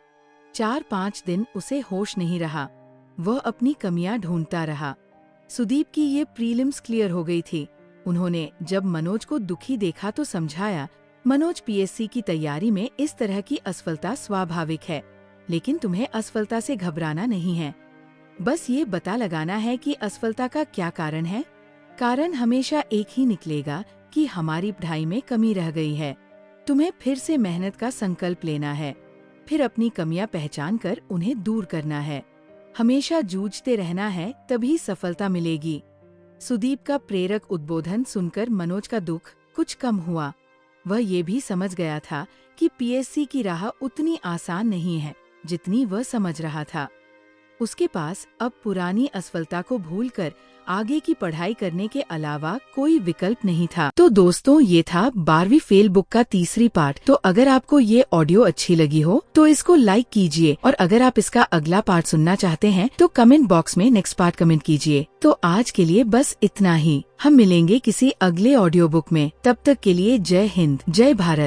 4-5 दिन उसे होश नहीं रहा। वह अपनी कमियां ढूंढता रहा। सुदीप की ये प्रीलिम्स क्लियर हो गई थी। उन्होंने जब मनोज को दुखी देखा तो समझाया, मनोज पीएससी की तैयारी में इस तरह की असफलता स्वाभाविक है, लेकिन तुम्हें असफलता से घबराना नहीं है। बस ये पता लगाना है कि असफलता का क्या कारण है। कारण हमेशा एक ही निकलेगा कि हमारी पढ़ाई में कमी रह गई है। तुम्हें फिर से मेहनत का संकल्प लेना है, फिर अपनी कमियां पहचान कर उन्हें दूर करना है। हमेशा जूझते रहना है, तभी सफलता मिलेगी। सुदीप का प्रेरक उद्बोधन सुनकर मनोज का दुख कुछ कम हुआ। वह ये भी समझ गया था कि पीएससी की राह उतनी आसान नहीं है जितनी वह समझ रहा था। उसके पास अब पुरानी असफलता को भूलकर आगे की पढ़ाई करने के अलावा कोई विकल्प नहीं था। तो दोस्तों, ये था 12वीं फेल बुक का तीसरी पार्ट। तो अगर आपको ये ऑडियो अच्छी लगी हो तो इसको लाइक कीजिए, और अगर आप इसका अगला पार्ट सुनना चाहते हैं तो कमेंट बॉक्स में नेक्स्ट पार्ट कमेंट कीजिए। तो आज के लिए बस इतना ही। हम मिलेंगे किसी अगले ऑडियो बुक में। तब तक के लिए जय हिंद, जय भारत।